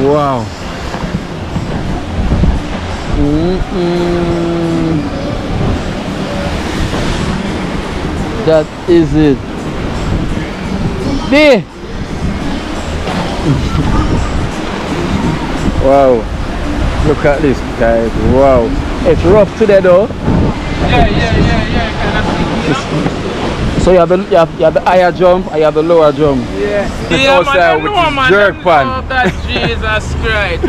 Wow. That is it. There. Wow. Look at this, guys. Wow. It's rough today though. Yeah. Kind of sticky, So you have the higher jump and you have the lower jump. Yeah. This Yeah, outside with this jerk pan. Oh, that Jesus Christ.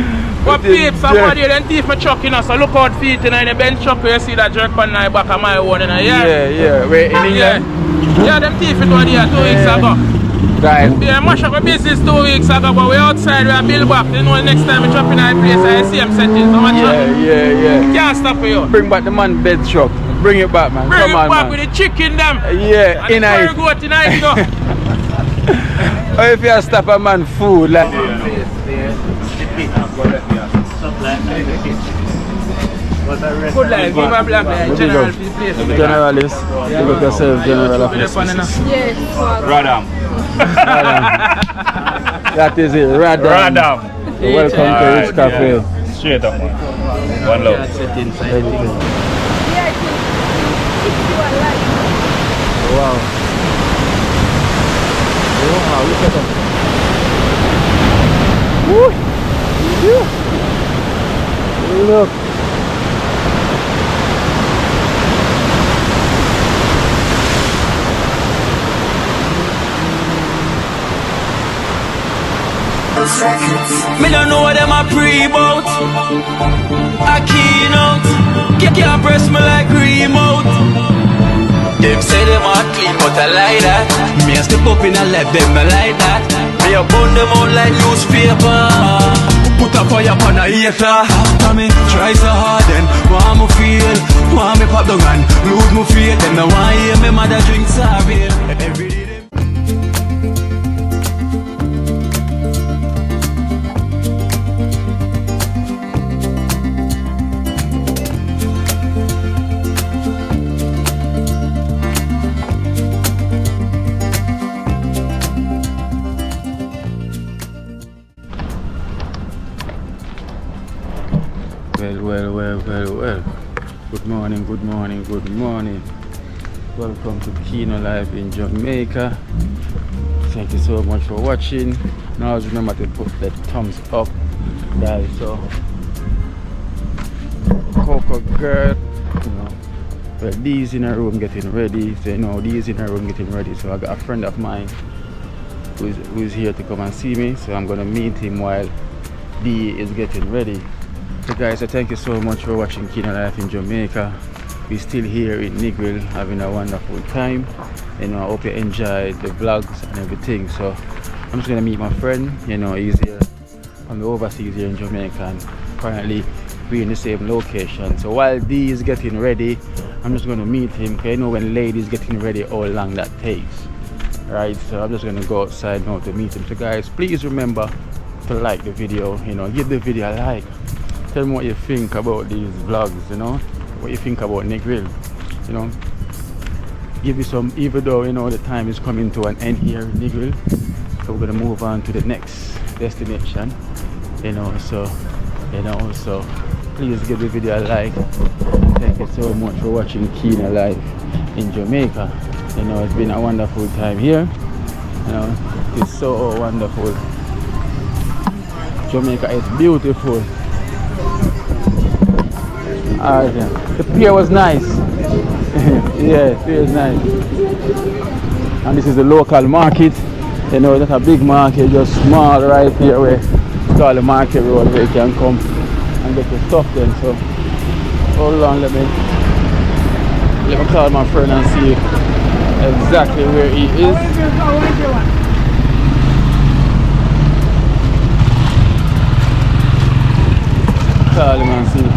But peeps, somebody then thief my truck, you know, so look out feet in the bench truck where you see that jerk pan in the back of my one, you know, Yeah. Wait, in England? Yeah, them thief it one here 2 weeks ago. Guys. Yeah, mash up my business 2 weeks ago, but we outside, we are build back. You know, next time we drop in our place, I see them settings. So Yeah. Can't stop for you. Bring back the man bed truck. Bring it back, man. Bring Come it on, back man. with the chicken them. Yeah, and in the it. goat in it, though. Or if you stop a man food, like. Good life, give a black man, general for the place. Generalist. You look yourself, general of Yes. Radam. That is it, Radam. Welcome to Rich Cafe. Straight up, man. One love. Wow. Wow, look at that. Woo. Look. Me don't know what them a pre-bout. A keynote. Can't press me like remote. Them say them a clean but I like that. Me a step up in a left them I like that. Me a burn them out like newspaper. Put a fire upon a hater. After me try so hard then want me feel. Want me pop down and lose me faith. Them no want hear me mother drink savor. Every day Well. Good morning. Welcome to Kino Live in Jamaica. Thank you so much for watching. Now always remember to put the thumbs up, guys. So, Coco girl, you know, well, Dee's in her room getting ready. So, you know, Dee's in her room getting ready. So, I got a friend of mine who's here to come and see me. So, I'm gonna meet him while Dee is getting ready. So guys, thank you so much for watching Kino Life in Jamaica. We're still here in Negril having a wonderful time. You know, I hope you enjoyed the vlogs and everything. So I'm just gonna meet my friend. You know, he's here on the overseas here in Jamaica, and currently we're in the same location. So while Dee is getting ready, I'm just gonna meet him. Because you know when ladies getting ready, how long that takes, right? So I'm just gonna go outside now to meet him. So guys, please remember to like the video. You know, give the video a like. Tell me what you think about these vlogs, you know, what you think about Negril, you know, give you some, even though, you know, the time is coming to an end here in Negril, so we're going to move on to the next destination, you know, so please give the video a like. Thank you so much for watching Kino Live in Jamaica. You know, it's been a wonderful time here, you know, it's so wonderful. Jamaica is beautiful. The pier was nice. Yeah, the pier is nice. And this is the local market. You know, not a big market, just small right here where it's called the market road where you can come and get your stuff then. So hold on, let me call my friend and see exactly where he is. Call him and see.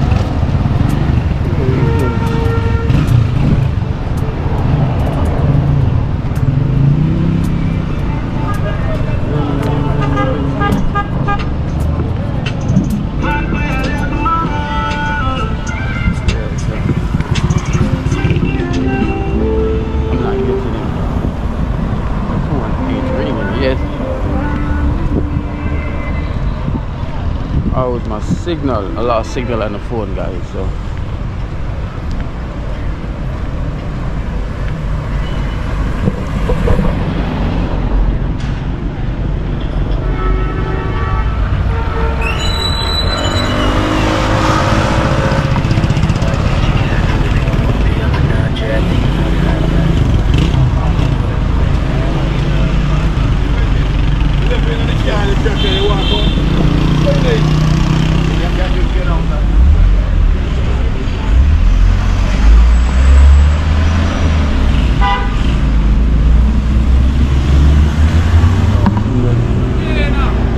out my signal. I lost signal on the phone, guys. So.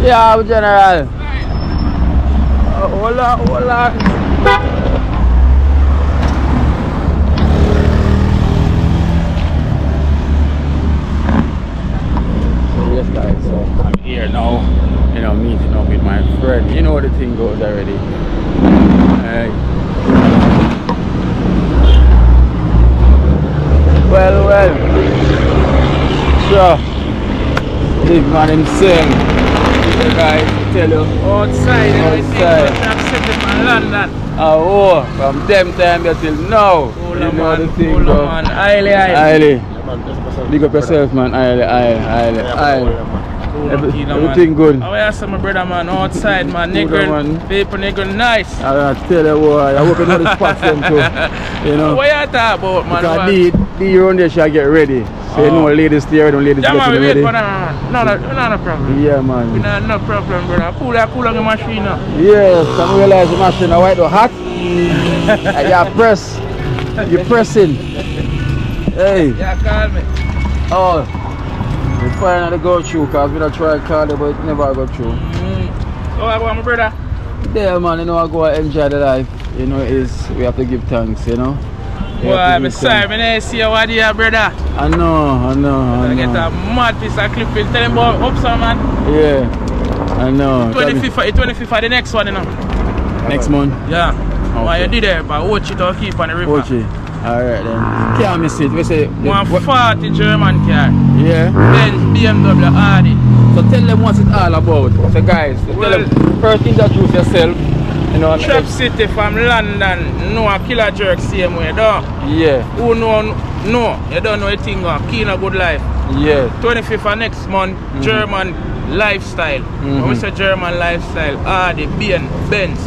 Yeah, General. Hola, hola. So yes, guys. So I'm here now. You know, meeting up with my friend. You know the thing goes already. Hey. Well. So, big man himself. Guys, tell you outside. I'm sitting from London. Oh, from them time till now. You know the thing, bro. Man. Highly. Big up yourself, man. Highly. Everything good. How are you, my brother, man? Outside, man. Negril, paper Negril, nice. I tell you what, I hope you know the spots them too. You know. What you talking about, man? Because the around there shall get ready. So you know, ladies there, don't ladies yeah, getting man, ready. Wait for that, no problem. Yeah, man. No problem, brother. Pull on the machine now. Yes, I realize the machine is white or hot. You press. You're pressing. Hey. Yeah, call me. Oh. It's fine to go through because we don't try to call it, but it never go through. So I go, my brother? Yeah, man, you know, I go and enjoy the life. You know, we have to give thanks, you know. Boy, I'm sorry, I didn't see you what you, brother. I know. I get a mad piece of clipping. Tell him about Upsa, man. Yeah, I know. 25th the next one, you know. Next month? Yeah. Okay. Well, you did it, but watch it or keep on the river. Watch it. Alright then. Can't miss it. We say 140 German car. Yeah. Benz, BMW, Audi. So tell them what's it all about. So guys, tell them first introduce yourself. You know, Trap City from London, know a killer jerk same way, though. Yeah. Who know, you don't know a thing, keen a good life. Yeah. 25th of next month, German lifestyle. When we say German lifestyle, Audi, Benz.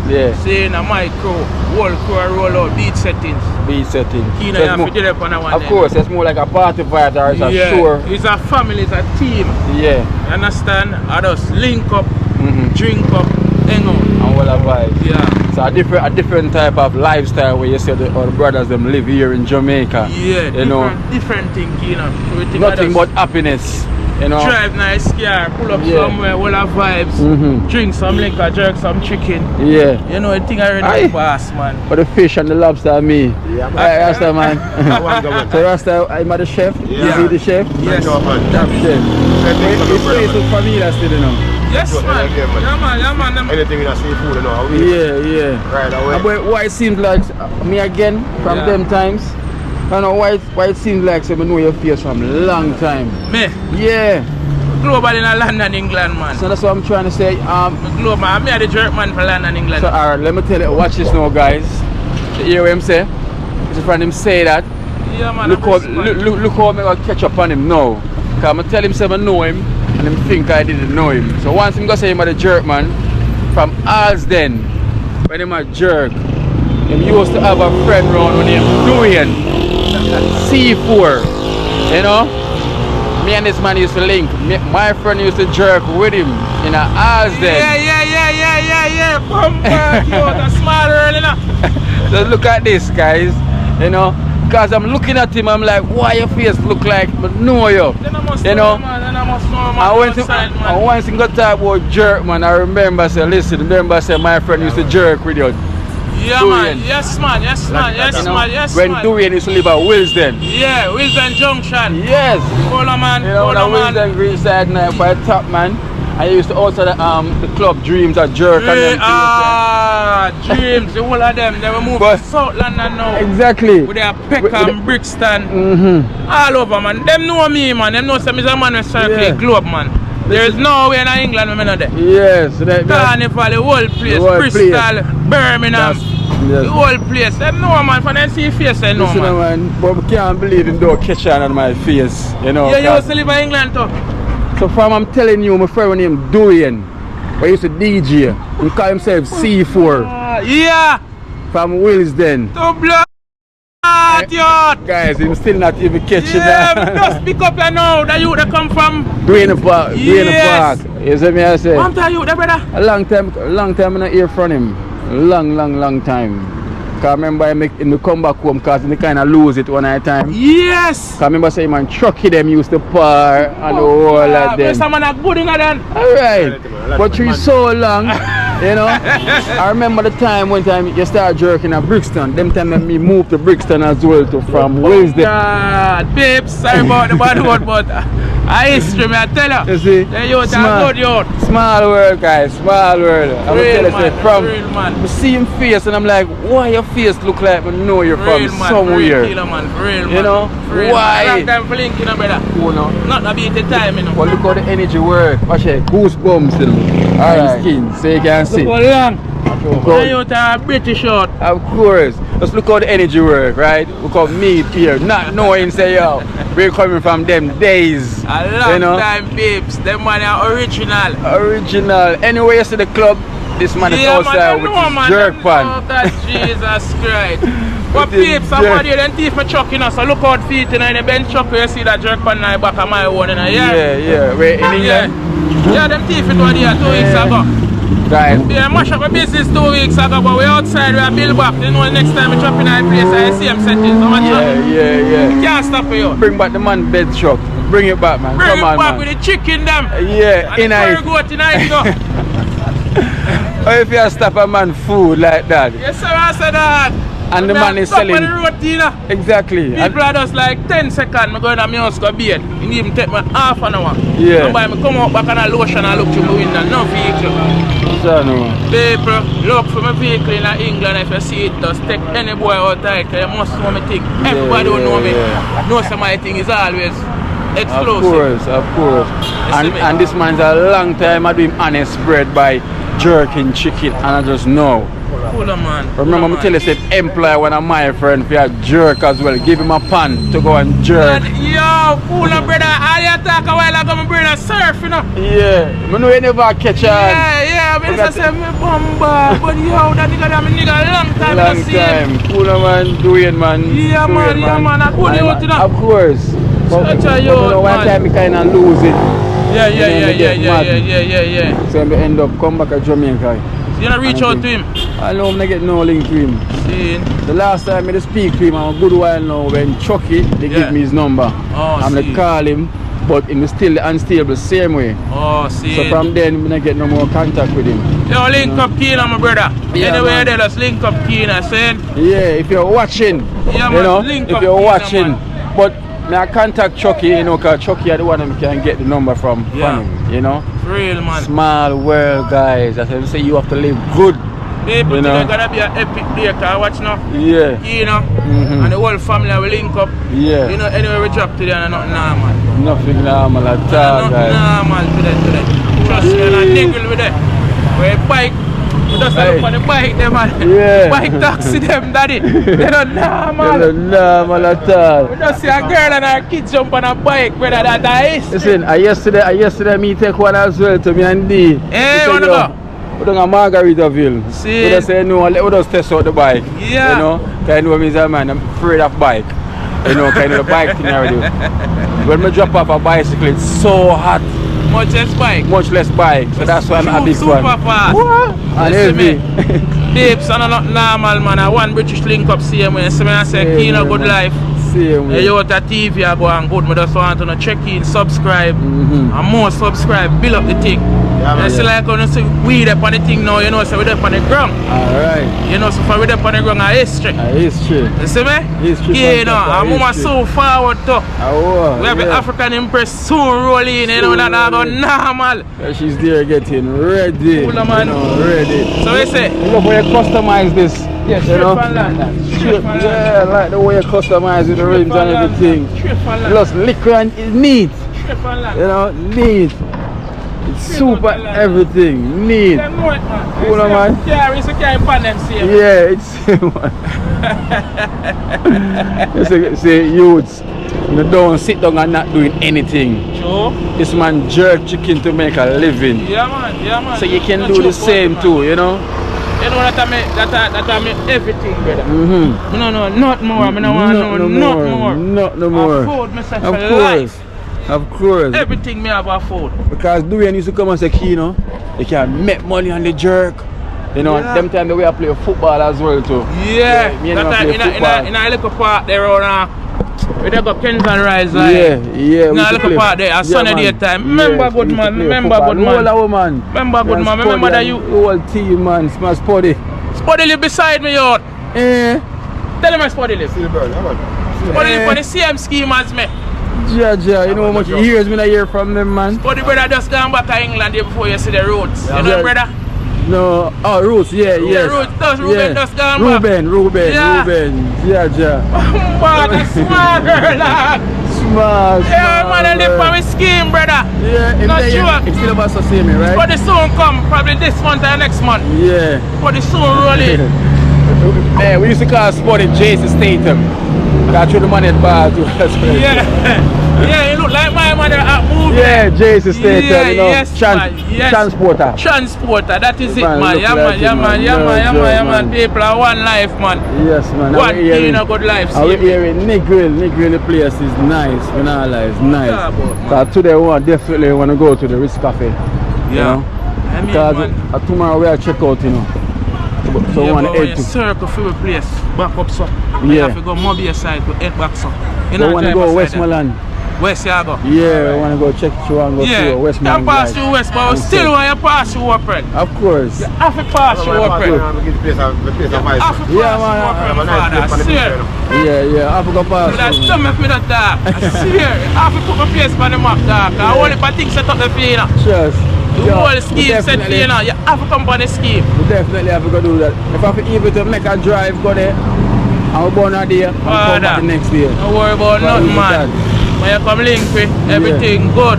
Yeah. Saying a my crew, whole crew roll out, beat settings. Keen So have to do on that one. of course, it's more like a party vibe or it's a show. It's a family, it's a team. Yeah. You understand? I just link up, drink up, hang out. And all a vibe. Yeah. So a different type of lifestyle where you see our brothers them live here in Jamaica. Yeah, you know, different thing, you know. So nothing but happiness. You know. Drive nice car, pull up somewhere, all our vibes, drink some liquor, jerk some chicken. Yeah. You know, the thing I already pass, man. For the fish and the lobster and me. Yeah, man. Rasta man. So Rasta, I'm the chef. Yeah. Is he the chef? Yes. Top chef. It's place with familiar still, you know. Yes, man. Yeah, man. Anything in a seafood, you know. Yeah. Right away. But why it seems like me again from them times? I know why it seems like so I know your face from a long time. Me? Yeah. Global in London, England, man. So that's what I'm trying to say. Global, I'm the jerk man for London, England. So alright, let me tell you, watch this now guys. You hear what him say? It's a friend him say that. Yeah, man. Look how I'm gonna catch up on him now. Cause I'm gonna tell him say I know him and him think I didn't know him. So once him gonna say him a the jerk man, from Alsden, when him a jerk, him used to have a friend around with him Durian. C4, you know, me and this man used to link. My friend used to jerk with him in a Alsden. Yeah. Bumper, yo, that's smarter, you know. So look at this, guys, you know, because I'm looking at him, I'm like, why your face look like I know you, you know. And once he got talk about jerk, man, I remember say, listen, my friend used to jerk with you. Yeah, Durian. man. Yes, man. When Durian used to live at Wilsden. Yeah, Wilsden Junction. Yes. Hold on, man. You know, Wilsden Green side now by the top, man. I used to also the club Dreams at Jerk and them Dreams, the whole of them. They were moving to South London now. Exactly. With their Peckham, Brixton. All over, man. Them know me, man. Them know some is a man who circulate globe, man. There's no way in England we're not there. Yes. Carnival, the whole place, Bristol, Birmingham, the whole place. They know, man, for them see face, they know, man. But we can't believe him don't catch on my face, you know. Yeah, you used to live in England too. So from I'm telling you, my friend named Dorian, I used to DJ, he call himself C4. Yeah. From Willesden. To blood, guys, him still not even catching that. that. Yeah, just pick up you know, the youth that come from Dwayne Park. Yes. You see me I say? One time you there, brother? A long time I not hear from him. Long time. Cause I remember in the come back home cause they kinda lose it one at a time. Yes! Cause I remember saying man Chucky them used to par and all of them. Some man are good in that. Alright. But through so long, you know. I remember the time one time you start jerking at Brixton. Them time when me moved to Brixton as well to from Willesden. God, babe, sorry about the bad word, but I history me, I tell you. You see? The youth are good youth. Small world, guys, small world. I'm Real gonna tell you, man, from real man. I see him face and I'm like, why your face look like I know you're Real from man, somewhere? real killer, man, real You know? real Why? Man. Long time for linking, brother. You know? Not to beat the time, you know. Well, look how the energy work. Watch it, goosebumps in my skin, so you can see. Look how long. Look The how, youth are British out. of course. Just look how the energy work, right? Look how me here, not knowing, say, yo, we're coming from them days. A long you know? time, babes. Them man are original. Original. Anyway, you see the club, this man is outside with his jerk pan. Oh, God, Jesus Christ. But With his babes, somebody then teeth me chucking us. So look out feet in the bench chuck where you see that jerk pan in the back of my one. Yeah. Wait, in England? Yeah, them teeth it one here 2 weeks ago. Guys. Yeah, mash up a business 2 weeks ago, but we outside, we are build back. You know, next time we drop in our place, I see them settings. So much Yeah. You can't stop for you. Bring back the man bed truck. Bring it back, man. Bring Come it on, back man. with the chicken them. Yeah, and in the it. fur goat in it, though. Or if you stop a man food like that. Yes, sir, I said that. And the man is selling. On the road, you know. Exactly. People are just like 10 seconds, I go in the house go bed. It even take me half an hour. Yeah. And by me come out back on a lotion and look through the window, no vehicle. So, no. People, look for my vehicle in England. If you see it, just take any boy outside, because you must know me thing. Everybody who know me, know some my thing is always explosive. Of course. And this man's a long time I do him honest bread by jerking chicken, and I just know. Cooler man. Remember me tell you said employ one of my friend for a jerk as well. Give him a pan to go and jerk. Yo, cooler brother, all you talk a while ago, my brother surf, you know. Yeah, I know you never catch on. Yeah, I mean, I say me bomba, but yo, that nigga, that nigga, long time I see him. Cooler man, doing man. Yeah man, I could you to Of course. Such a yo, one time I kind of lose it. Yeah. So I end up come back to Jamaica. So you not reach out to him? I know I'm not get no link to him. See? The last time I speak to him, I'm a good while now when Chucky, they give me his number. Oh, I'm going to call him, but he's still unstable, same way. Oh, see. So from then, I'm not get no more contact with him. Yo, link up Keena, my brother. Yeah, anyway, there, just link up Keena, saying. Yeah, if you're watching, yeah, you know, link if up you're Keena, watching, man. but I contact Chucky, you know, because Chucky is the one who can get the number from him, you know. Real man. Small world, guys. That's why I say you have to live good. People you know? think gonna be an epic day, cause watch now. Yeah. You know, and the whole family will link up. Yeah. You know, anyway we drop today and nothing normal. Nothing normal at all, guys. Nothing normal today. Trust me, and I Negril with it. We bike. We just look for the bike them man. Yeah. Bike taxi them, daddy. They're not normal. They're not normal at all. We just see a girl and her kids jump on a bike, brother, that is. Listen, yesterday me take one as well to me and D. Hey, wanna go? We don't have Margaritaville. See? We just say no, let us test out the bike. Yeah. You know, kind of me say man, I'm afraid of bike. You know, kind of the bike thing I do. When we drop off a bicycle, it's so hot. Much less bike. Much less bike. So that's why I'm a big super one. fast. What? And heavy. Babes, I'm not normal man. I want British link up same way. So I say, Keena good life. Same way. You out a TV I go and good. I just want to check in, subscribe, and more subscribe, build up the thing. Yeah, see like when you see we up on the thing now, you know, so we up on the ground. Alright. You know, so for we up on the ground, I history. History. You see me? History. Yeah, you know, I'm so forward too. We have the African Empress soon rolling, you know, that I go normal. Yeah, she's there getting ready. Cool, man. You know, ready. So we say, look how you customize this. Yeah, straight you know? from London. Yeah, I like the way you customize with the rims and everything. Straight from London. Plus liquor and it's neat. Straight from London. You know, neat. It's super everything. Neat. Cool, man. Yeah, it's a kind pan them same. Yeah, it's say youths, you don't sit down and not doing anything. True. This man jerk chicken to make a living. Yeah man. So you can do the same too, you know? You know that I make everything, brother. Mm-hmm. No, not more. I don't want not more. Not no more. Afford myself Of for course. life. Of course. Everything me have afford. Because Dwayne used to come and say, Kino, you can make money on the jerk. You know, them time the way I play football as well too. Yeah. Me and him play football. In a little part there on where they got Kens and Rise. Yeah. In a little part there, a Sunday time. Remember good man, remember good man. Remember good man, remember that you whole team man, smash Spuddy. Spuddy live beside me out. Tell him my Spuddy live. Spuddy live for the same scheme as me. Yeah, you know how much years when I hear from them, man. But the brother just gone back to England here before you see the roots. You know, brother? No, Roots, yes. Roots, Ruben just gone back. Ruben. Yeah. But the smart girl, lad. Smart. Yeah, man, I live for my scheme, brother. Yeah, not sure. If still about to see me, right? But the soon come, probably this month or next month. Yeah. But the soon roll in. Man, we used to call Spuddy Jason Statham. Got through the money at bar too. Yeah, you look like my mother at movie. Yeah, Jason Statham, yeah, you know. Yes, Transporter. Transporter, that is man, it, man. Yeah, man. People are one life, man. Yes, man. One day in a good life. I will hear it. Negril, the place is nice. You know, it's nice. So today we definitely want to go to the Ritz Cafe. Yeah. You know? Because tomorrow we are check out, you know. So we want to head to circle for the place. Back up so. We have to go Mobile side to head back so. You know, want to go Westmoreland. West you go? Yeah, I want to go check through and go through Westmoreland. You pass through West, but still want to pass through Empress. Of course. You have to pass through Empress. Yeah, man. Yeah, I have to go pass. That's don't make me not talk. I swear, I have to put my place on the map, dog. I only for things set up the plane. Just. The whole scheme set for you know. You have to come on the scheme. We definitely have to go do that. If I have to even to make a drive, go there. I'm born a day and come back the next day. Don't worry about nothing, man. When you come link with everything good.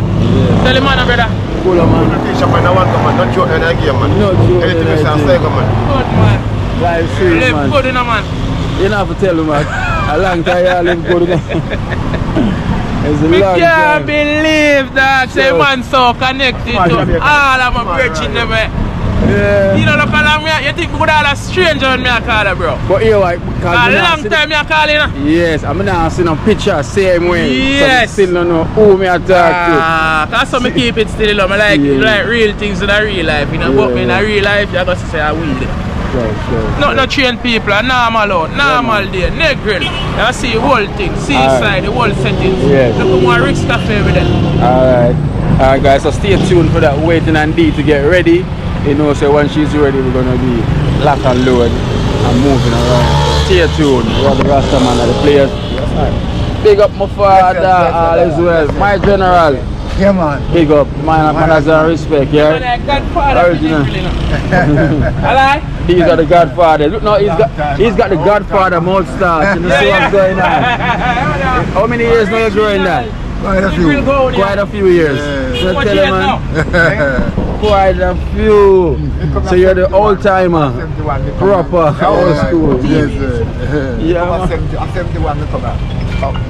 Tell him, man, brother. Cool, man. Not joke in the game, man. No joke in the game. Good, man. Good, man. Life serious, live man. good, man. You don't have to tell him, man. A long time you live good. It's a We long can't time. believe that say man so connected to all of my brethren them. Yeah. You know, look at me, you think we could have a stranger when me a call her, bro? But you like, A long time me a call you know? Yes, I'm not seeing a picture same way. Yes. So still don't know who me I talk Cause so me keep it still, I like real things in a real life, you know. But in a real life, you got to say I weed. Sure. No trained people, normal out, normal day, Negril. You see the whole thing, seaside, the whole settings. Yes. Look at more Ritz Cafe with them. Alright guys, so stay tuned for that waiting and D to get ready. You know, so when she's ready, we're gonna be lock and load and moving around. Stay tuned. We're the Rasta man of the players. Big up my father all as well. My general. Yeah, man. Big up, man has a respect, yeah? Original. These are the Godfather. Look, no, he's got the Godfather moustache. You see what's going on? How many years now you're growing that? Quite a few years. So What tell years him, now? quite a few. So you're the old timer. Proper old school. Yes, Yeah, man. I'm 71 to come out.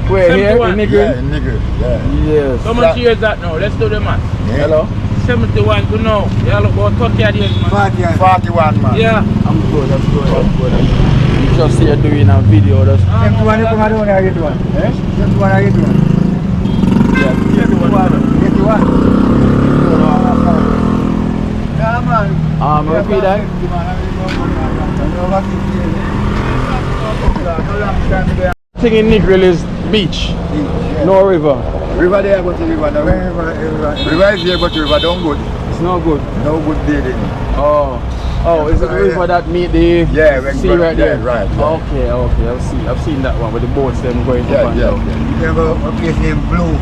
Where here in 71? Negril? Yeah, in Negril. Yeah. Yes. How much years that now? Let's do the math. Hello? 71 to now. You look about 30 years, man. 41, man. Yeah. I'm good, I'm good. You just here doing a video. That's 71, you come out, how you doing? 71, how you doing? 81. Yeah, man. repeat that. Thing in Negril is beach, no river. River there, but the river, no river is here, but the river don't good. It's not good. No good bathing. Oh, is it the river that meet the sea right there? Right. Okay. I've seen that one with the boats them going up and down. You have a place named Blue.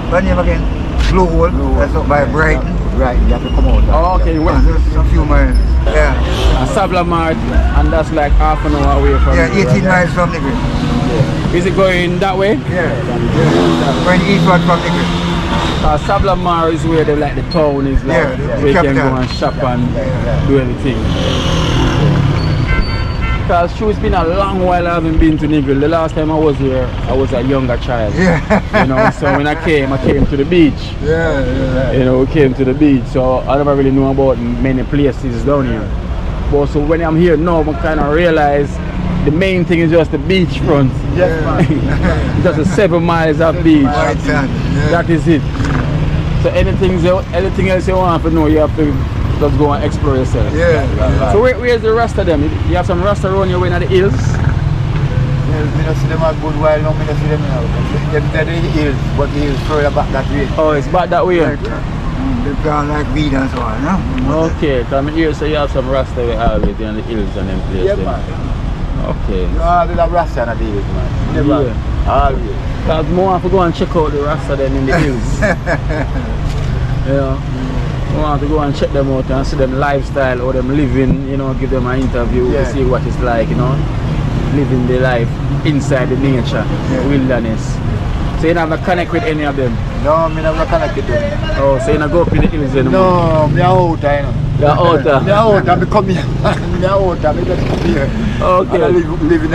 What name again? Blue Hole. That's up by Brighton. Right, you have to come out. Okay, well, a few miles. Yeah. and Sabla Mart, and that's like half an hour away from. Yeah, Negril, 18 miles from Negril. Yeah. Is it going that way? Yeah. Going eastward from Negril. Sablamar is where the town is like, Yeah, where you can go and shop and do everything. Because it's been a long while I haven't been to Negril. The last time I was here, I was a younger child. Yeah. You know, so when I came to the beach. Yeah. You know, we came to the beach, so I never really know about many places down here. But so when I'm here now, I kind of realize the main thing is just the beach front. Yes, man. Just the 7 miles of beach. White sand. Yeah. That is it. So anything else you want to know, you have to just go and explore yourself. Yeah. So where's the rest of them? You have some rasta around your way in the hills? Yes, I don't see them a good while now, I don't see them now. They're the hills, but the hills further back that way. Oh, it's back that way? They plant like weed and so on, no? Okay, come here, so you have some rasta always in the hills and them places. Yeah, man. Okay. You know, there's a rasta in the hills, man. Never. Yeah. Always. Because more have to go and check out the rasta them in the hills. You know, I want to go and check them out and see them lifestyle, how them living, you know, give them an interview to see what it's like, you know, living their life inside the nature, wilderness. So you never connect with any of them? No, I never connect with them. Oh, so you not go up in the hills anymore? No, I'm out, you know. You're out? I'm out, I'm coming here. I'm out, I'm just come here. Okay. And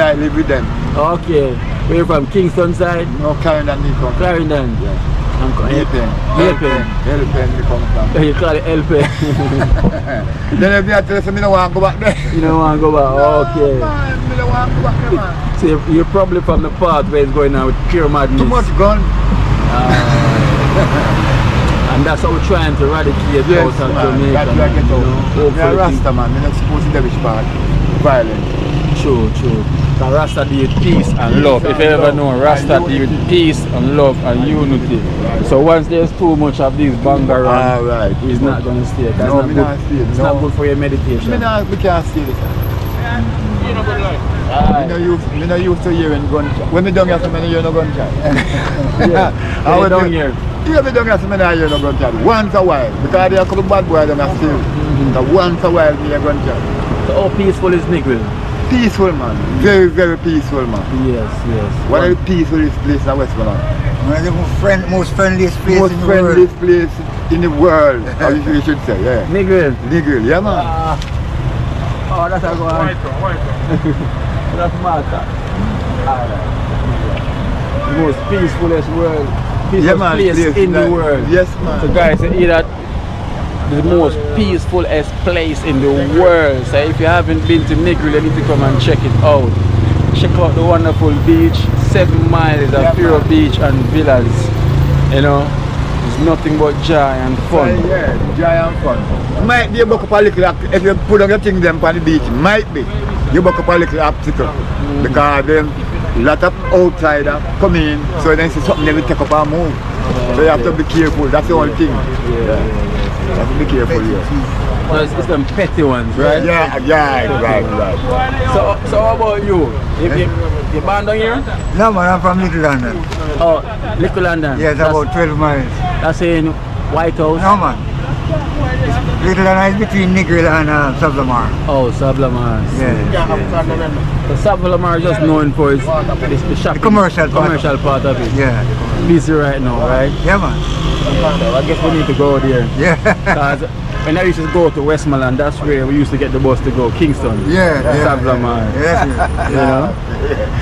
I live with them. Okay. Where you from? Kingston side? No, Clarendon, you come. Clarendon? Yeah. Helpen. Helpen, you come from. You call it Helpen. Then if you tell us, I don't want to go back there. You don't want to go back? Okay. No, man, I don't want to go back there, man. So you're probably from the part where it's going on with pure madness. Too much gun. And that's how we're trying to eradicate out of Jamaica. That's where I get out. I'm a Rasta, man. I'm not supposed to devilish part. Violent. True. So Rasta deal with peace and love. If you ever know, Rasta deal with peace and love and unity. So once there's too much of these banger around, it's not going to stay. That's no, it's not good for your meditation. We can't stay this. You know good life. I'm not used to hearing gunshot. When we don't get so many years, no gunshot. Yeah, down here. Yeah, we don't get so many years, no gunshot. Once a while. Because there are a couple bad boys that are still. So once a while, we hear gunshot. So how peaceful is Negril? Peaceful, man. Very, very peaceful, man. Yes. One of the peacefulest places in Westmoreland. One of the most friendliest places in the world. Most friendliest place in the world, you should say, yeah. Negril? Negril, yeah, man. Oh, that's a good one. White. That's Malta. The most peacefulest place in the world. Yes, man. So guys, you hear that? The most peacefulest place in the world. So if you haven't been to Negril, you need to come and check it out. Check out the wonderful beach, 7 miles of pure beach and villas. You know, it's nothing but joy and fun. Yeah, joy and fun. Might be a buck up a little, if you put on your thing them on the beach, might be you buck up a little obstacle. Because them lot of outsiders come in, so then see something they will take up and move. So you have to be careful, that's the only thing. You have to be careful here. Well, it's them petty ones, right? Yeah, right. So how about you? You born down here? No, man, I'm from Little London. Oh, Little London? Yes, about 12 miles. That's in White House? No, man. Little London is between Negril and Sablamar. Oh, Sablamar. Yes. So Sablamar is just known for its the shopping, commercial part of it. Yeah. Busy right now, right? Yeah, man. So I guess we need to go there. Yeah. Because when I used to go to Westmoreland, that's where we used to get the bus to go, Kingston. Sablamar. Yeah. You know?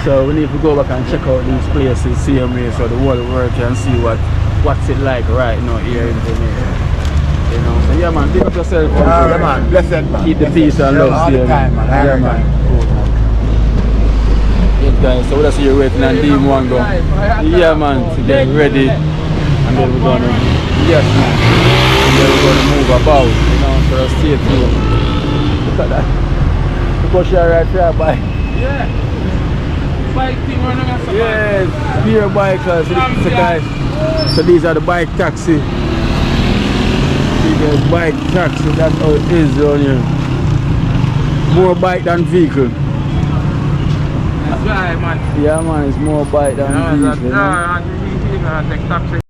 So we need to go back and check out these places, see them here, so the whole world can see what's it like right now here in Jamaica. You know, so yeah, man, big up yourself. Yeah, man, blessed, man. Keep the peace and love. All the time, man. Yeah, man. Cool, man. Yes, guys, so that's you're waiting on Dean Wango. Yeah, man, to get ready. And then we're gonna, yes, man. And then we're gonna move about, you know, so stay tuned. Look at that. Look how she right there, bike. Yeah. Bike thing running on some Yes, pure bikers. So guys, so these are the bike taxi. Bike taxi, that's how it is down here. More bike than vehicle. That's right, man. Yeah, man, it's more bike than vehicle.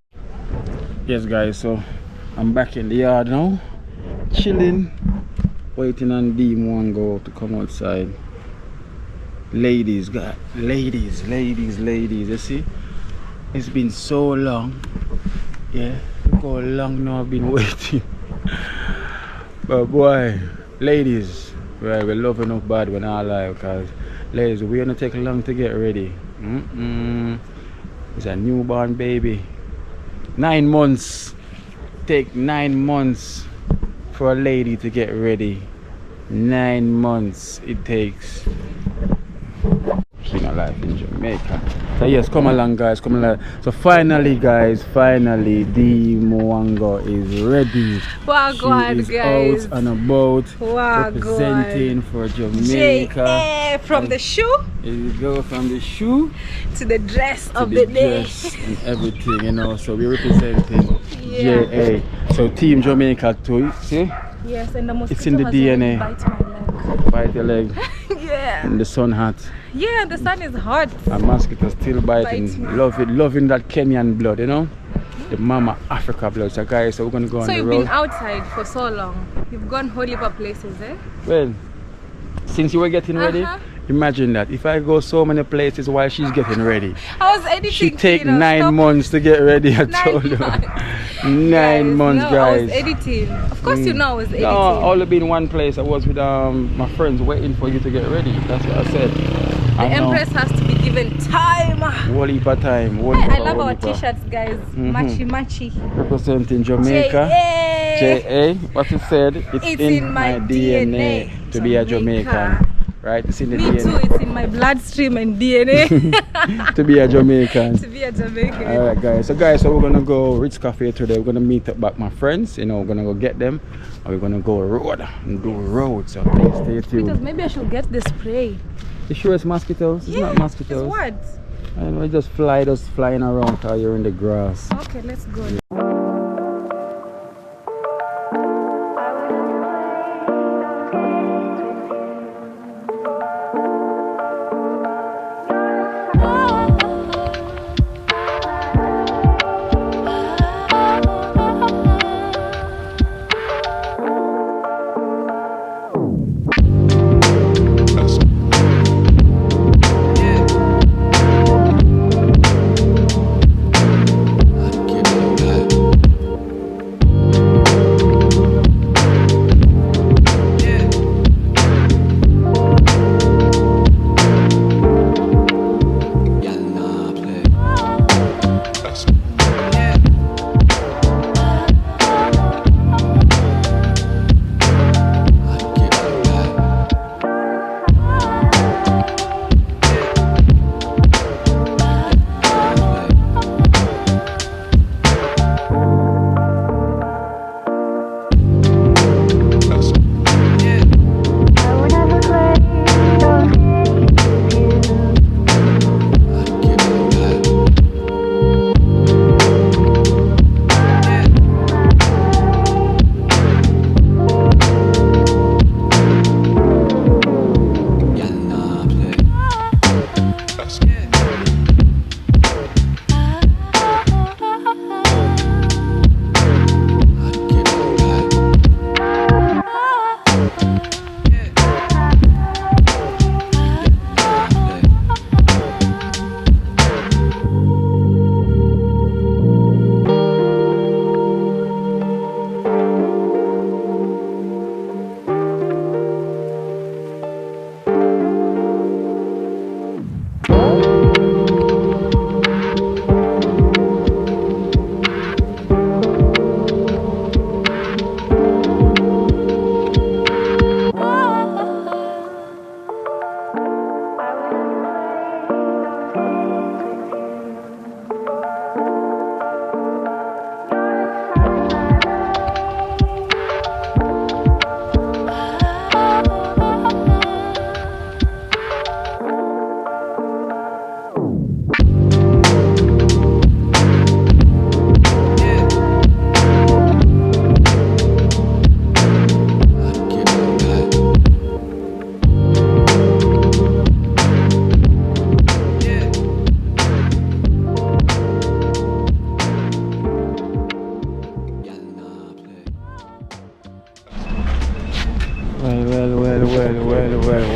Yes, guys, so I'm back in the yard now, chilling, waiting on Wango to come outside. Ladies, God, ladies, you see? It's been so long. Yeah, look how long now I've been waiting. But boy, ladies, well, we're loving up bad when I lie, because ladies, we're gonna take long to get ready. It's a newborn baby. 9 months. Take 9 months for a lady to get ready. 9 months it takes. Seen a life in Jamaica. So yes, come along guys, come along. So finally guys, finally the Mwango is ready. Wagwan, she is guys. out and about, Wagwan. representing for Jamaica. J.A. from the shoe Here you go, from the shoe to the dress to of the the day. dress and everything, you know. So we're representing Yeah. JA. So Team Jamaica too, see? Yes, and the mosquito It's in the has DNA. already bite my leg. Bite your leg Yeah. in the sun hot. Yeah, the sun is hot. And mosquito still biting. Bites me. Loving that Kenyan blood, you know? The Mama Africa blood. So guys, so we're gonna go on So the you've road. been outside for so long. You've gone whole heap of places, eh? Well, since you were getting ready, imagine that. If I go so many places while she's getting ready. I was editing. She take you know, 9 stop. months to get ready, I 9 told you. months. 9 months, no, guys. I was editing. Of course, you know I was editing. No, I only been one place. I was with my friends waiting for you to get ready. That's what I said. The Empress has to be given time. Whole heap of time. I love our t-shirts, guys. Matchy matchy. Representing Jamaica. J.A. What you said, it's in my DNA to be a Jamaican. Right? It's in the Me DNA. too, it's in my bloodstream and DNA. To be a Jamaican. To be a Jamaican. Alright guys, so we're gonna go Ritz Cafe today. We're gonna meet up back my friends, you know, we're gonna go get them, and we're gonna go road and do road. So please stay tuned. Because maybe I should get the spray. You sure it's mosquitoes? It's not mosquitoes. It's what? And we just flying around while you're in the grass. Okay, let's go.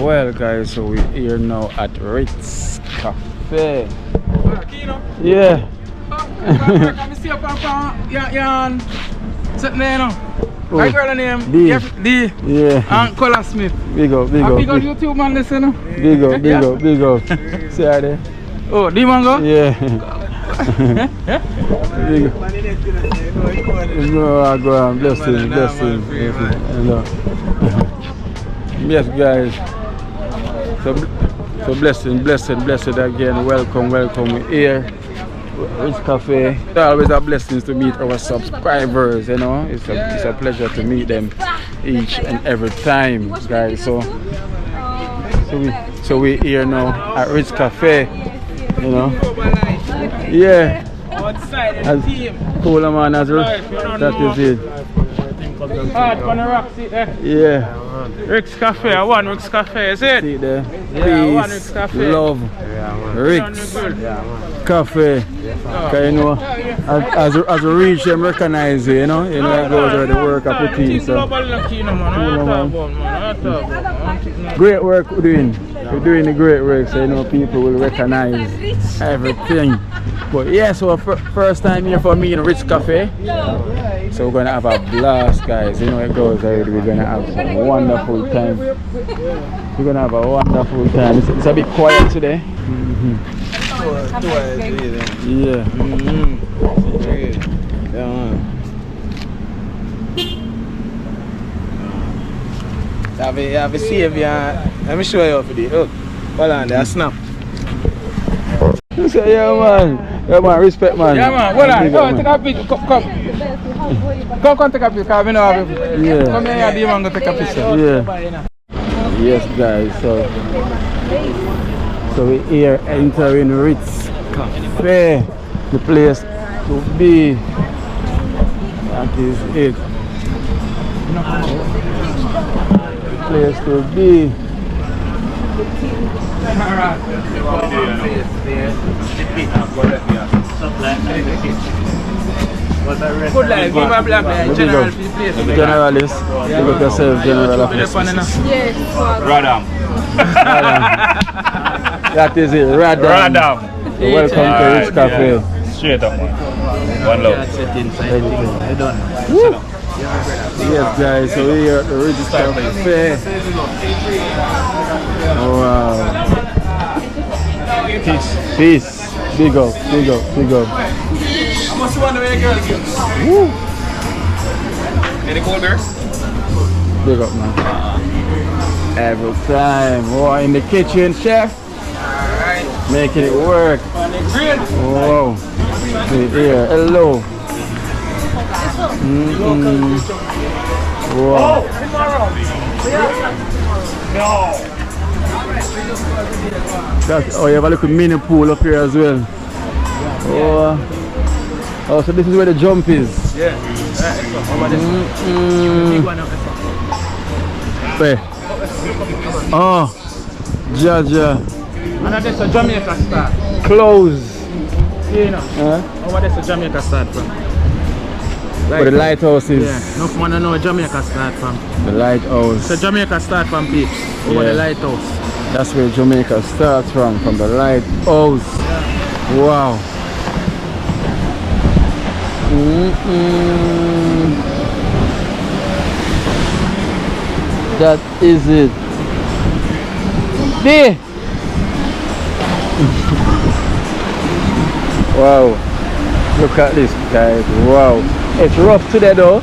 Well guys, so we're here now at Ritz Cafe. Yeah. Come see up on sitting there, you know. My girl name D. Yeah. And Color Smith. Big up. Big up YouTube man, listen. Big up. See how there? Oh, D Mango? Yeah. Big up. No, go on. Bless him. Yes, guys. So blessed again. Welcome. We're here. Rich Cafe. It's always a blessing to meet our subscribers, you know. It's a pleasure to meet them each and every time, guys. So we're here now at Rich Cafe, you know. Yeah. As cool man as that is it. Yeah. Rick's Cafe, I want Rick's Cafe, is it? See there. Yeah, I want Peace, Rick's Cafe. love, Rick's Cafe. Cause you know, as we reach them, recognize it, you know those are the work I put in. So. Great work we're doing. We're doing the great work, so you know people will recognize everything. But yeah, so first time here for me in Rich Cafe. So we're gonna have a blast, guys. You know it goes already. We're gonna have some wonderful time. We're gonna have a wonderful time. It's a bit quiet today. Yeah. You have a savior. Let me show you how to do it. Look, hold on there, snap. Yeah man, respect man. Yeah man, hold on, take a picture, come take a picture, because we know how to. Yeah. Come here, D man, go take a picture. Yeah. Yes guys, so we're here entering Ritz Cafe, the place to be. That is it. The place to be. Good life, give a black man, general for the place. Generalist, you got yourself general of this. Yes. Radam. That is it, Radam. So welcome to Rich Cafe. Yeah. Straight up, man. One love. Yes guys, so we're here at the Rich Cafe. Oh wow. Peace. Big up. I must wonder where your girl is. Woo. Any cold beer? Big up man. Every time. Oh, in the kitchen, chef. Alright. Making it work. On the grill. Wow. Here, hello. Wow. That's, oh, you have a little mini pool up here as well. Oh, so this is where the jump is. Yeah. Where? Oh, Jaja. And that's a Jamaica start. Close. You know. Over there's a Jamaica start from. Where the lighthouse is. Yeah, enough man know Jamaica start from. The lighthouse. So Jamaica start from peeps. Over the lighthouse. That's where Jamaica starts from the lighthouse. Yeah. Wow. That is it. There. Wow. Look at this, guys. Wow. It's rough today though.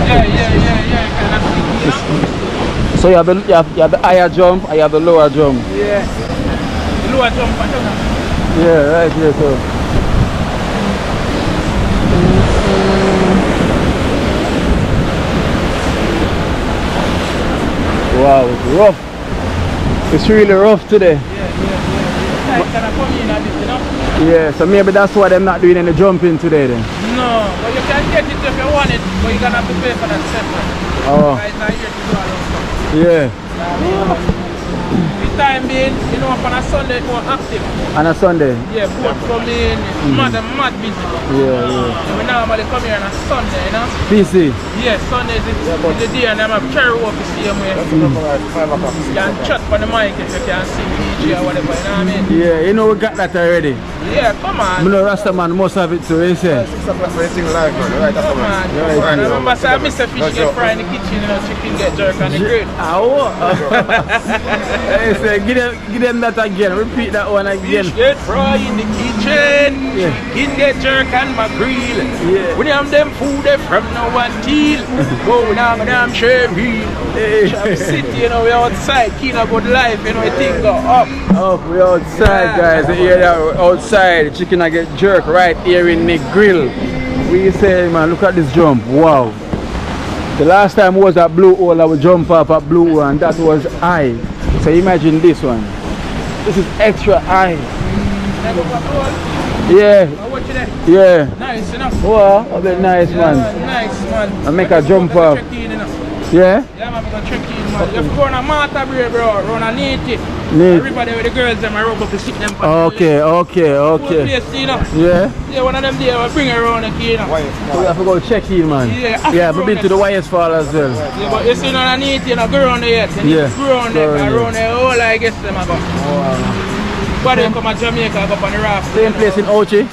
Yeah. So you have the higher jump and you have the lower jump. Yeah. The lower jump. Yeah, right here so. Wow, it's rough. It's really rough today. Yeah, so maybe that's why they're not doing any jumping today then. No, but you can get it if you want it, but you're gonna have to pay for that separate. Oh. Right now, here to do all those stuff. Yeah. time being, you know, on a Sunday it's more active. On a Sunday? Yeah, boat coming, mad busy. Yeah. And we normally come here on a Sunday, you know? PC? Yeah, Sunday is the day and I'm a carry walk the same way. You can chat for the mic if you can sing DJ or whatever, you know what I mean? Yeah, you know we got that already. Yeah, come on. You know Rasta man must have it too, you say? 6 o'clock for anything live, man. Right after Come on. man. Remember, say Mr. Fish get fried in the kitchen, you know, chicken get jerk on the grill. Hey, say, give them that again. Repeat that one again. Fish get fried in the kitchen, Yeah. chicken get jerk on my grill. Yeah. We have them food they from no one till. Go down, damn shame hill. Hey. Shop City, you know, we outside, keen of good life, you know, things go up. Oh, we outside, guys. Here we're outside. The chicken I get jerk right here in Negril. We say, man, look at this jump. Wow. The last time was at Blue Hole, I would jump up at Blue Hole, and that was high. So imagine this one. This is extra high. Yeah. Yeah. Nice enough. Wow, a bit nice, man. Nice, man. I make a jump up. Yeah? Yeah, man, I'm gonna check in, man. If you go on a Mata Bray, bro, run a Niti. Neat. Everybody with the girls, them, I rub up to sit them. Okay. Place, you know. Yeah? Yeah, one of them there, I bring her around the key, you know. So we have to go check in, man. Yeah, I've been to the YS Fall as well. Yeah, but you see, on a Niti, you know, go around there yet. Yeah. Go around there, around there, all I guess them, I go. Wow. But they come to Jamaica, I go up on the raft. Same place in Ochi?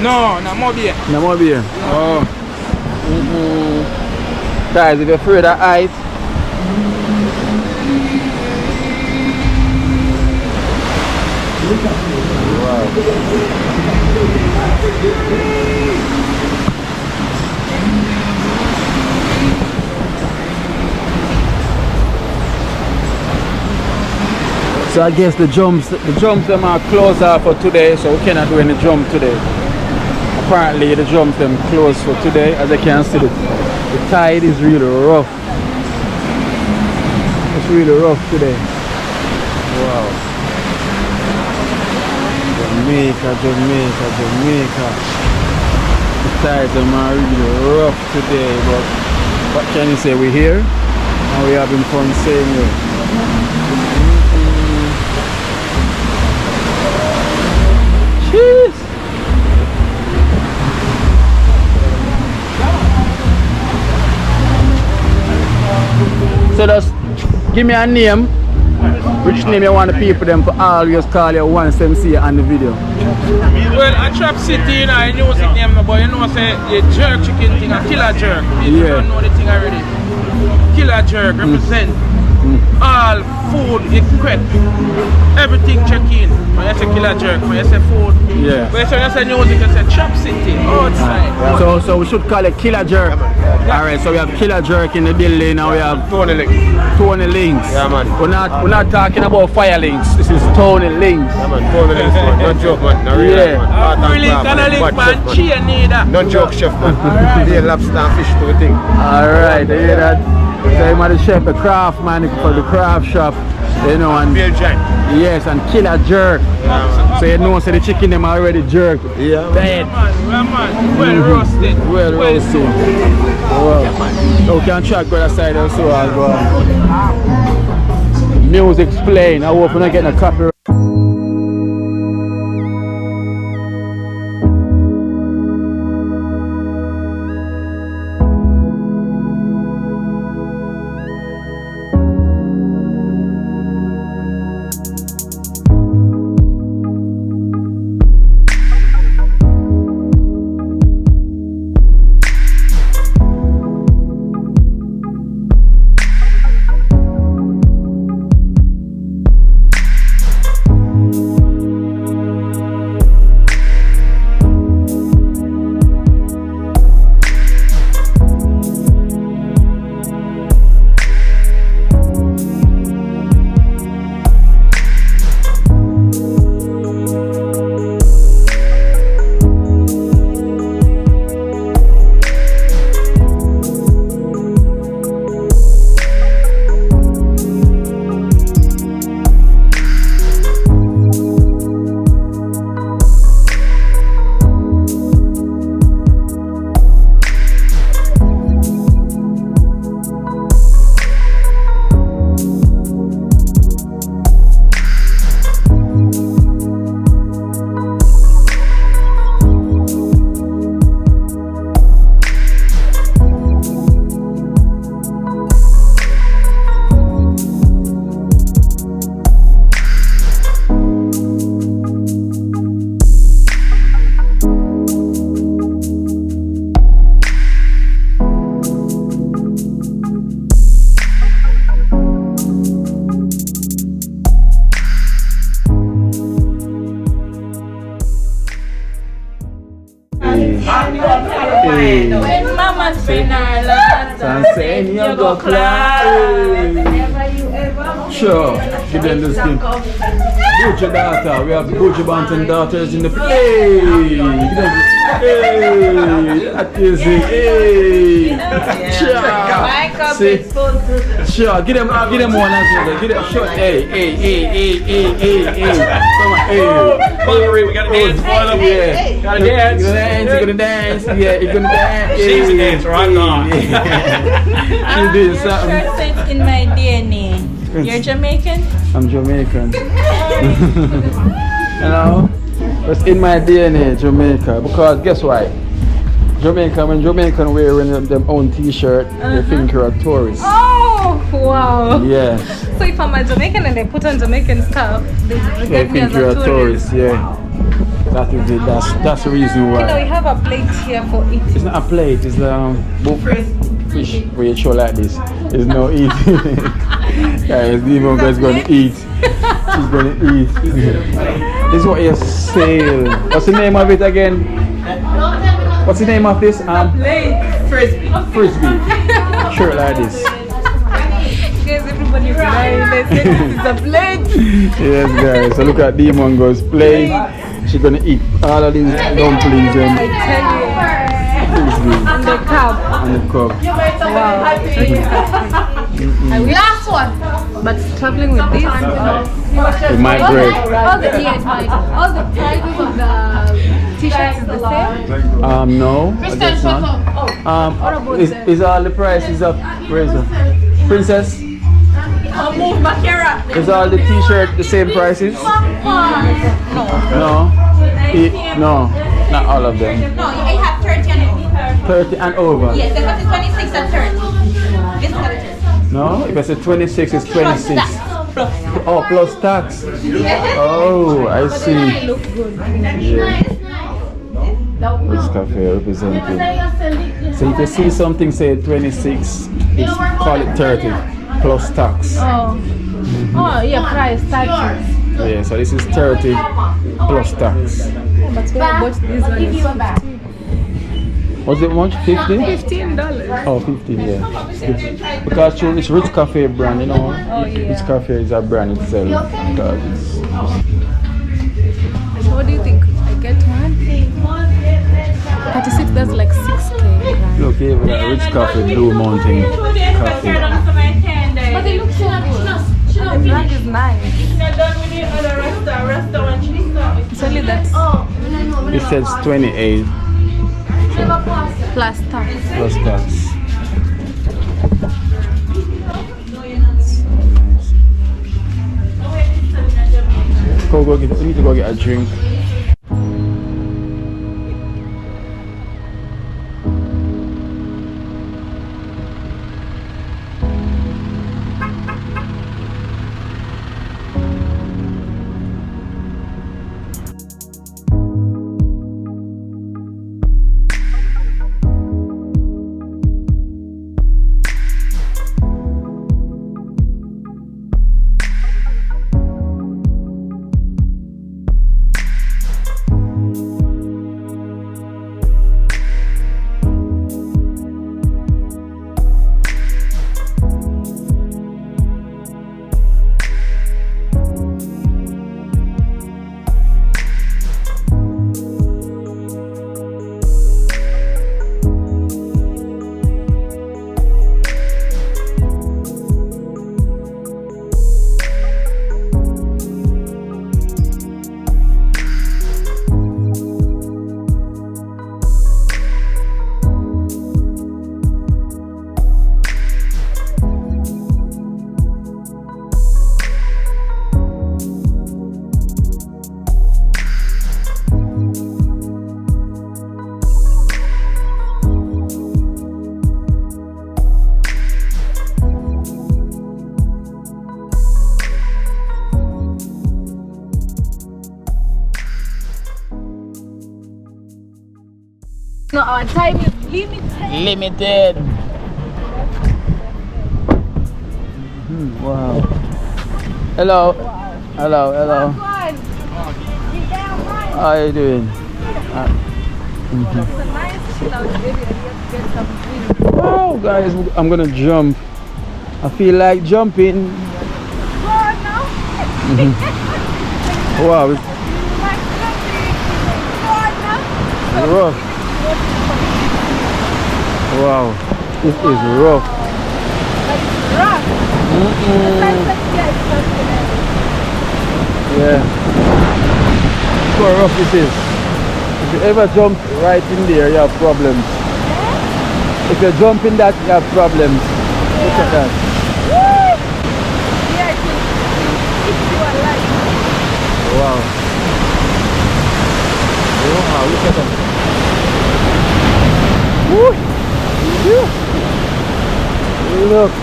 No, Mobile. Namibia. Oh. Guys, if you're afraid of heights, so I guess the jumps them are closer for today, so we cannot do any jump today. Apparently the jumps them closed for today. As I can see, the tide is really rough. It's really rough today. Wow. Jamaica. The tides are really rough today, but what can you say? We're here and we're having fun same way. Cheers! So just give me a name. Which name you want the people them to always call you once them see you on the video? Well, I Trap City, you know, I know the name, but you know, say the jerk chicken thing, a killer jerk. People don't know the thing already. Killer jerk represent all food equipped. Everything check in. When you say killer jerk, when you say food. Yeah. When you say music, you say Trap City, outside. So we should call it Killer Jerk. Alright, so we have Killer Jerk in the building and we have Tony Links. Tony Links. Yeah, man. We're not talking about Fire Links. This is Tony Links. Yeah, man. Tony Links, man. Don't joke, man. No, really, Yeah. man. Really, can I link, man? Cheer neither. Don't joke, chef, man. Alright. Be a lobster and fish to the thing. Alright, you hear that? So I'm the chef, a craft man for the craft shop. You know, and Be a giant. yes, and Killer Jerk. So you know, so the chicken them already jerked. Yeah, Dead. Man, well roasted. Well roasted. Wow. So we can track go aside and so I'll go. Music's playing. I hope we're not getting a copyright. and saying you go clap. Sure, give them the skin. Butcher daughter, we have Butcher Banton daughters in the play. Hey, that is it. Hey, sure. See, sure. Give them one as well. Give them short. Hey. Come on, hey. Hungry, we gotta dance for them. Yeah, Gotta dance. You're gonna dance. Yeah, you're gonna dance. She's a dancer, I'm not. She's doing something. Sure fits in my DNA. You're Jamaican? I'm Jamaican. You know, it's in my DNA, Jamaica. Because guess why? Jamaica, when Jamaican wearing them own T-shirt, they think you're a tourist. Oh, wow. Yes. So if I'm a Jamaican and they put on Jamaican stuff, they They get me think as you're a a tourist. Yeah. That is it. That's the reason You know, we why. have a plate here for eating. It's not a plate. It's fish where you show like this. There's no eating. Guys, Demon is going to eat. She's going to eat. This is what you're saying. What's the name of it again? What's the name of this? Frisbee. Frisbee. Shirt like this. Guys, everybody's lying. They say this is a plate. Yes, guys. So look at Demon goes play. She's going to eat all of these dumplings and I tell you. Frisbee And the cup. and the cup. Wow. Last one. But traveling with this. With my bread. All the prices of the t-shirts is the same. No, I guess not. Is all the prices of where is it? Princess? Is all the t-shirt the same prices? No. No, not all of them. No, I have 30 and over. 30 and over. Yes, the first is 26 and 30. This is 30. No, if I say 26, it's 26. Plus. Oh, plus tax. Oh, I see. Yeah. This cafe representing. So if you see something say 26, it's call it 30 plus tax. Oh. Oh, yeah, price, taxes. Yeah, so this is 30 plus tax. But when I bought this one, it's 50. Was it much? 50? $15. Oh, 15, yeah. Because it's Rich Cafe brand, you know. Oh, yeah. Rich Cafe is a brand itself. Because it's, What do you think? I get one? 36, that's like 6K. look here, we got Rich Cafe, Blue Mountain Cafe. But they look so good. The black is nice. It's only that It says 28 plus tax. plus tax. We need to go get a drink. No, our time is limited. Wow. Hello. Hello. How are you doing? It's a nice Wow, guys, I'm gonna jump. I feel like jumping. Wow, it's rough. Wow, this is rough. Yeah. So rough this is. If you ever jump right in there, you have problems. If you jump in that, you have problems. Look at that. Wow. Wow, look at that. Woo. Look.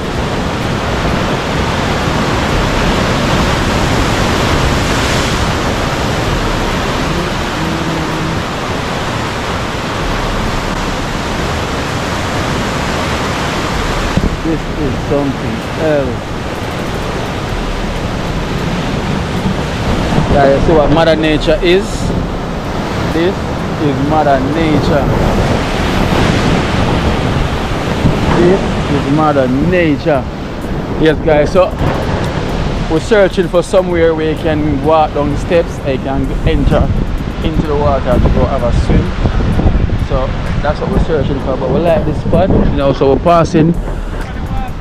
This is something else. Yeah, you see what Mother Nature is? This is Mother Nature. This is Mother Nature. Yes, guys, so we're searching for somewhere where you can walk down the steps and you can enter into the water to go have a swim. So that's what we're searching for, but we like this spot, you know, so we're passing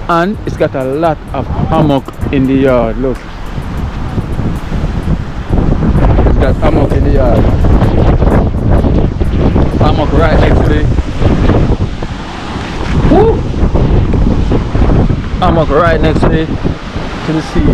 and it's got a lot of hammock in the yard. Look, it's got hammock in the yard. Hammock right next to it. Woo! Hammock right next to the sea.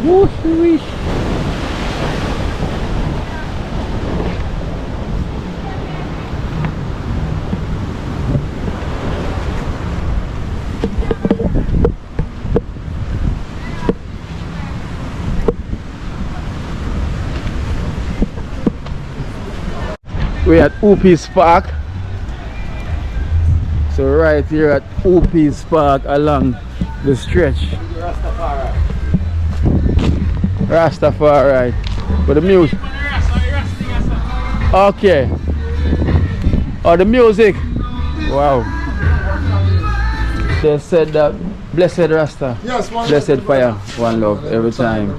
Woo-hoo-wee. We're at Oopie's Park. So right here at Oopie's Park along the stretch. Rastafari. But the music. Okay. Oh, the music. Wow. They said that blessed Rasta. Yes, blessed fire, one love every time.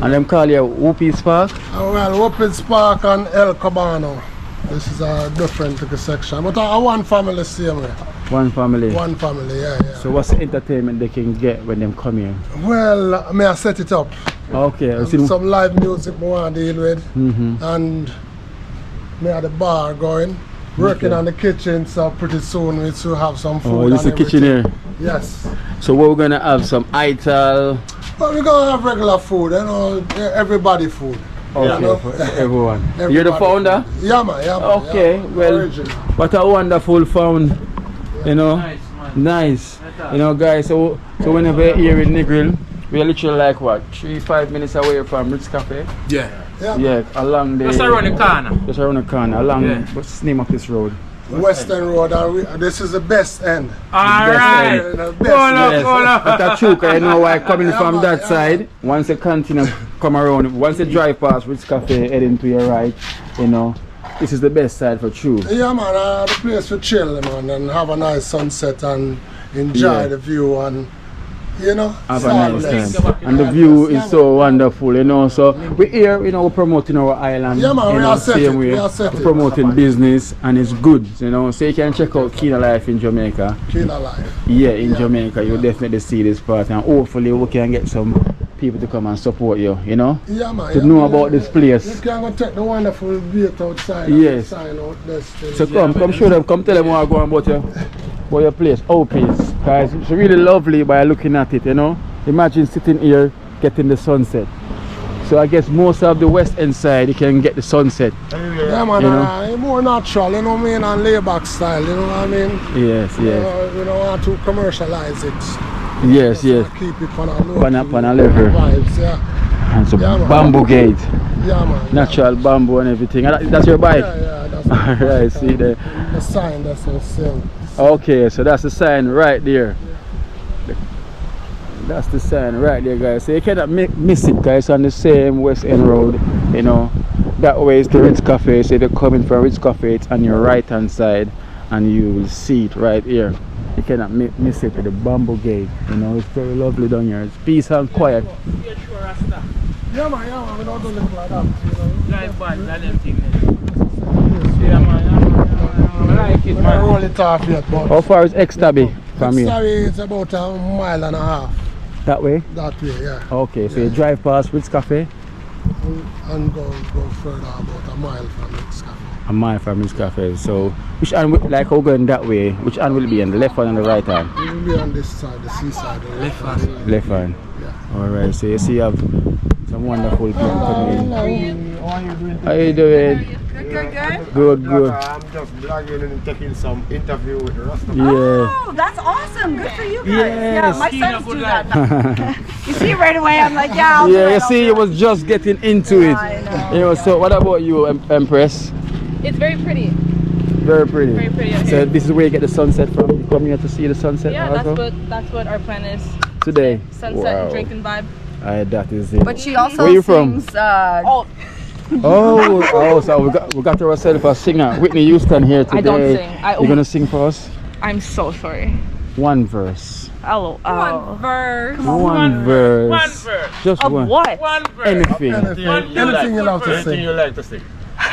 And them call you Oopie's Park? Well, Oopie's Park and El Cabano. This is a different section. But a one family same way. One family? One family, yeah. So what's the entertainment they can get when they come here? Well, may I set it up? Okay. Some live music I want to deal with. And may have the bar going. Working on the kitchen, so pretty soon we should have some food. Oh, this is the kitchen here? Yes. So we're going to have some ital? Well, we're going to have regular food, you know, everybody food. Okay, you know? For everyone. You're the founder? Yeah, man. Okay, yeah, well, original. What a wonderful found, you know. Nice. You know, guys, so whenever you're here in Negril, we're literally like what, 3-5 minutes away from Ritz Cafe? Yeah. Yeah, along the... Just around the corner. Just around the corner, along, what's the name of this road? Western Road, and this is the best end. Alright. Hold up. That's true, because you know why coming from that side, once you continue, come around, once you drive past Ritz Cafe, heading to your right, you know, this is the best side for true. Yeah, man, the place to chill, man, and have a nice sunset and enjoy the view and, you know, have a nice time. And the view is so wonderful, you know. So we're here, you know, we're promoting our island. Yeah, man, we are promoting business, and it's good, you know. So you can check out Kina Life in Jamaica. Kina Life. Yeah, in Jamaica, you'll definitely see this part, and hopefully we can get some people to come and support you, you know. Yeah, man. To know about this place. You can go take the wonderful view outside. Yes. Sign out this thing. So come show them, come tell them what going about your place, Oopie's, guys. It's really lovely by looking at it, you know. Imagine sitting here getting the sunset. So I guess most of the west end side you can get the sunset. Yeah, man, you know? more natural, you know what I mean, and layback style, you know what I mean? Yes. We don't want to commercialize it. Yes. Keep it on a low level. Vibes, And some bamboo gate. Yeah, man. Natural bamboo and everything. And that's your bike? Yeah, Alright, see there. The sign that says sing. Okay, so that's the sign right there. That's the sign right there, guys. So you cannot miss it, guys, on the same West End Road. You know, that way is the Ritz Cafe. So if you're coming from Ritz Cafe, it's on your right hand side, and you will see it right here. You cannot miss it with the bamboo gate. You know, it's very lovely down here. It's peace and quiet. Yeah, man, we don't do it like that. You know? Drive by, that them thing. Yeah, man. I like it, We don't man. roll it off yet, but How far is X-Tabby from here? Sorry, it's about a mile and a half That way? that way, yeah. Okay, so you drive past Ritz Cafe? And go further about a mile from this cafe. A mile from Ritz Cafe. So which hand, like how going that way, which hand will it be on the left hand and the right hand? We will be on this side, the seaside. The left hand. Left hand. Yeah. Alright, so you see you have some wonderful people coming in. How you doing? Good, good. I'm just blogging and taking some interview with the rest of Yeah. Oh, that's awesome. Good for you guys. Yes. Yeah, my sons do that. You see right away, I'm like, yeah, I'll do Yeah, it, you I'll see, do you it. was just getting into it. I know. You know, so what about you, Empress? It's very pretty. Very pretty. Very pretty out So here. this is where you get the sunset from. You come here to see the sunset Yeah, also? that's what our plan is. Today. Sunset Wow. drinking vibe. That is it. But she also Where you from? sings, Oh, So we got ourselves a singer, Whitney Houston here today. I don't sing. You're gonna sing for us? I'm so sorry. One verse. Oh, verse. One verse. One verse. Just of one. what? One verse. Anything. Anything you love to Anything sing. you like to sing.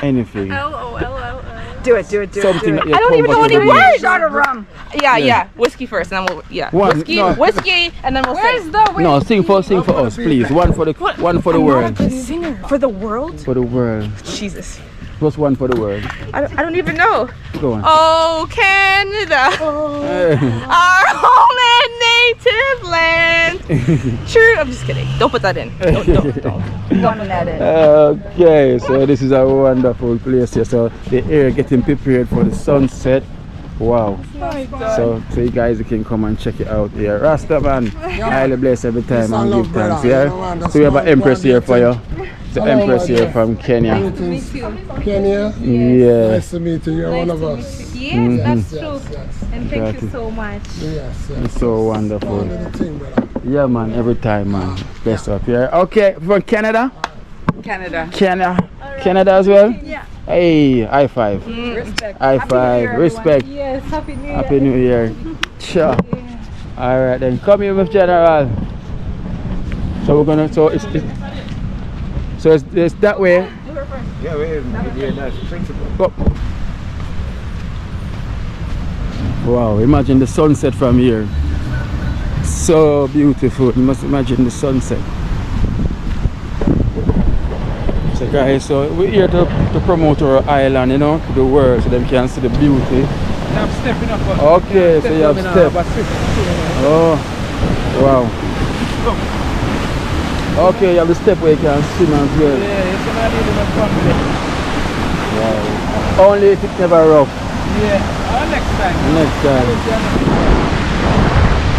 Anything. Do it. Something that you're I don't even know any comfortable with. words. Shot of rum. Yeah. Whiskey first, and then we'll One, whiskey, no. whiskey, and then we'll Where's sing. the No, sing for us, please. One for the world. Good singer for the world. For the world. Jesus, Just one for the world. I don't even know. Go on. Oh, Canada, our home and native land. True. I'm just kidding. Don't put that in. Don't let it. Okay, so this is a wonderful place here. So the air getting prepared for the sunset. Wow. So you guys can come and check it out here. Rasta man, highly blessed every time and give thanks. Yeah. So we have an Empress here for you. The Empress here from Kenya. Kenya? Yeah. Nice to meet you. You're one of us. Yes, that's true. Yes. And thank you so much. Yes. It's so wonderful. One little thing, brother. Yeah, man. Every time, man. Bless up here. Okay, from Canada. Canada. Canada as well. Yeah. Hey, high five. Respect. High five. Respect. Yes, Happy New Year. Happy New Year. Sure. All right then. Come here with General. So we're gonna. So it's that way. Yeah, we're nice principle. Go. Wow! Imagine the sunset from here. So beautiful. You must imagine the sunset. So guys, so we're here to promote our island, you know, to the world, so they can see the beauty. I'm stepping up. Okay, so you have step. Oh, wow. Okay, you have the step where you can swim as well. Yeah, it's not even a family. Wow. Only if it's never rough. Yeah, next time. Next time.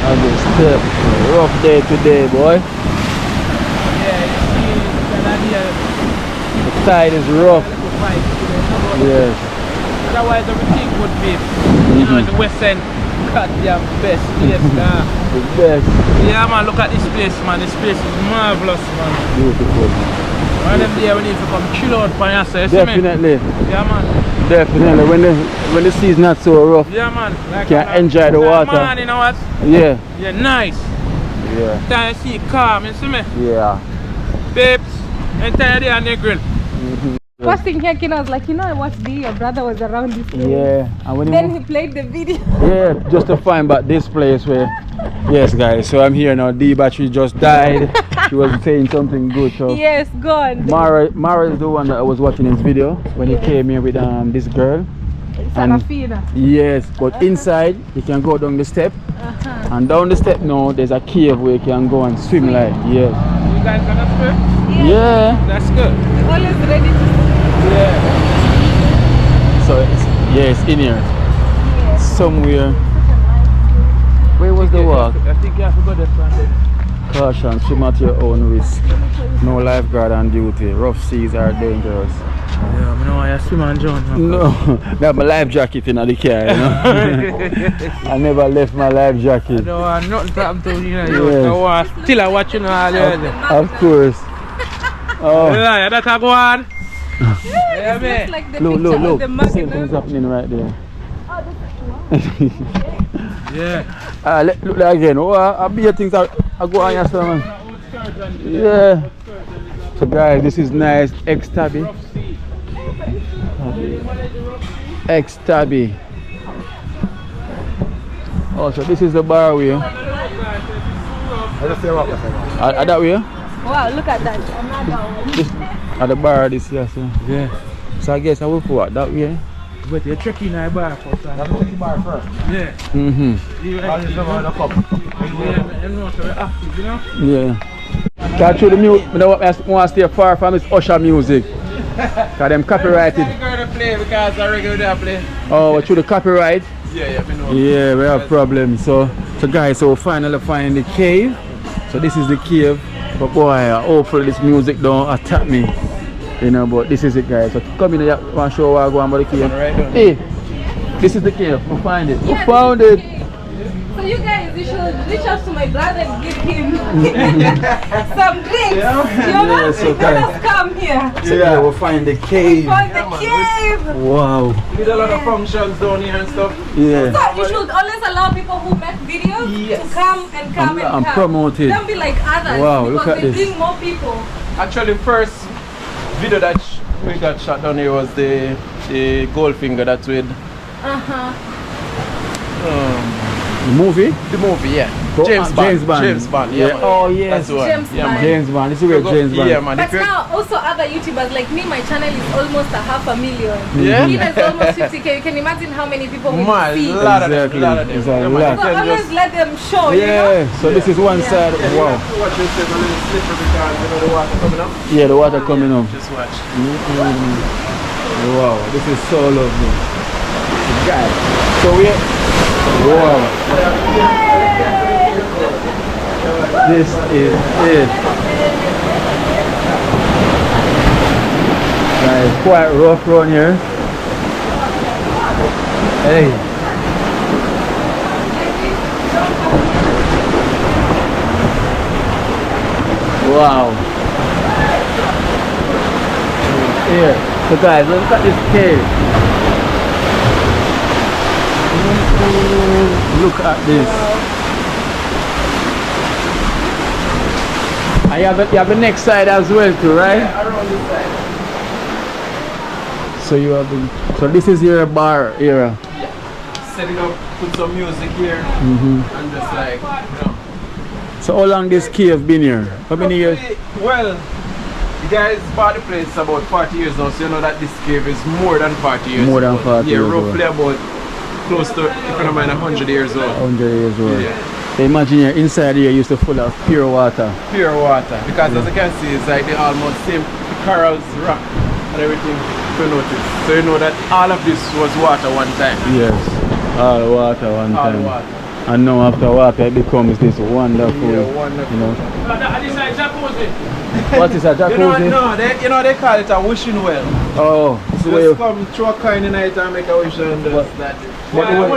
And the step. Rough day today, boy. Yeah, you see, Canada. The tide is rough. Yes. Otherwise, everything would be, you know, the West End, goddamn best place. The best. Yeah, man, look at this place, man. This place is marvelous, man. Beautiful. One of them there, we need to come chill out for yourself. Definitely. Yeah, man. Definitely. When the sea's not so rough, Yeah, man. Like can enjoy the water. Man, you know what? Yeah. Yeah, nice. Yeah. Time you see calm, you see me? Yeah. Babes, entire day on the grill. First thing here came, I was like, you know, I watched your brother was around this place. Yeah. And when Then he played the video. yeah, just to find back this place where, yes guys, so I'm here now. D battery just died. She was saying something good. So Yes, gone. Mara is the one that I was watching his video when he came here with this girl. Sarafina. Yes, but inside you can go down the step, and down the step now there's a cave where you can go and swim like. Yes. You guys gonna swim? Yeah. That's good. Always ready to Yeah. So it's in here. Somewhere. Where was the walk? I think you have to go this one. Caution, swim at your own risk. No lifeguard on duty. Rough seas are dangerous. Yeah, know, I swim and John. No, I have my life jacket in the car, you know. I never left my life jacket. No, nothing to happen to you, know. Yes. Still I watching all the Of course. Oh. Yeah, that's a go on. Yeah, man. Like the Look, picture look, of the look. Same magnet. thing's happening right there. Yeah. Look there again. Oh, I be things I go on here, man. Yeah. So guys, this is nice. X-Tabby. X-Tabby. Oh, so this is the bar way. That way? Wow, look at that. Another one. This, at the bar this year, so. Yeah. So I guess I will what that way. But you're trekking in the bar first. That's the bar first. Yeah. Mm-hmm. You know, so we're active, you know? Yeah. Can't show the music. I don't want to stay far from his Usher music. Because them copyrighted. I'm going to play because I regularly play. Oh, what, through the copyright? Yeah, I know. Yeah, we have problems. So guys, so finally find the cave. So this is the cave. But boy, hopefully this music don't attack me. You know, but this is it, guys. So come in here, want to show what I go on about the cave. Hey, this is the cave. We find it. We found it. So you guys, you should reach out to my brother and give him some drinks. You know, so let us come here. So yeah, we'll find the cave. Find the cave. Wow. There's a lot of functions down here and stuff. Yeah. So you should always allow people who make videos to come and come and promote it. Don't be like others. Wow, because look at they this. bring more people. Actually, first video that we got shot down here was the Goldfinger that's with The movie? the movie, yeah. Oh, James Bond. James Bond. yeah. Yeah. Man. Oh yes. That's the one. James yeah, Bond. man. James Bond. This is where James Bond. Yeah, man. But If you- now also other YouTubers like me, my channel is almost 500,000. Yeah? He has almost 50k. You can imagine how many people will Man, see. lot of them, Exactly. lot of them. It's a Yeah, man, lot. you So can always just- let them show, you know? Yeah. So this is one side. Yeah, Wow. you have to watch yourself a little slipper because you know the water coming up. Yeah, the water coming up. Just watch. Wow, this is so lovely. Guys, so we wow. This is it. Guys, quite rough around here. Hey. Wow. Here. So guys, look at this cave. Look at this. And you have the next side as well too, right? Yeah, around this side. So you have the, so this is your bar area. Set it up, put some music here, and just like, you know. So how long this cave been here? How many years? Well, the guys bought the place about 40 years now, so you know that this cave is more than 40 years More than old. 40 yeah, years roughly about close to, if I don't mind, 100 years old. 100 years old. Yeah. So imagine here inside here used to full of pure water. Pure water, because as you can see, it's like the almost same corals, rock, and everything to notice. So you know that all of this was water one time. Yes. All water one All time. water. And now after water it becomes this wonderful, Yeah, wonderful. you know. This is a jacuzzi. What is a jacuzzi? They call it a wishing well. Oh, this is where Just you, come throw a coin in it and make a wish and What- that. what the way-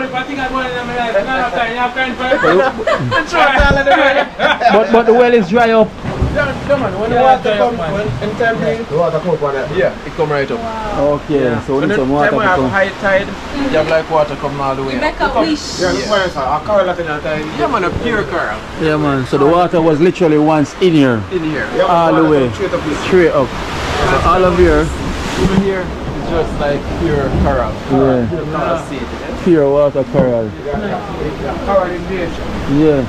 but the well is dry up. When the water comes, in time The water come up on that. yeah, it come right up. Okay, so we So need the some water time we to have come. high tide, you have like water coming all the way. Make a wish. Yeah, look for yourself. I carry that in that time. Yeah man, a pure coral Yeah man, so the water was literally once in here. in here. Yeah, All the way. Straight up this. Straight up. So all of here, Even here, it's just like pure coral. Yeah. You cannot see it. pure water coral. Coral in nature. Yeah.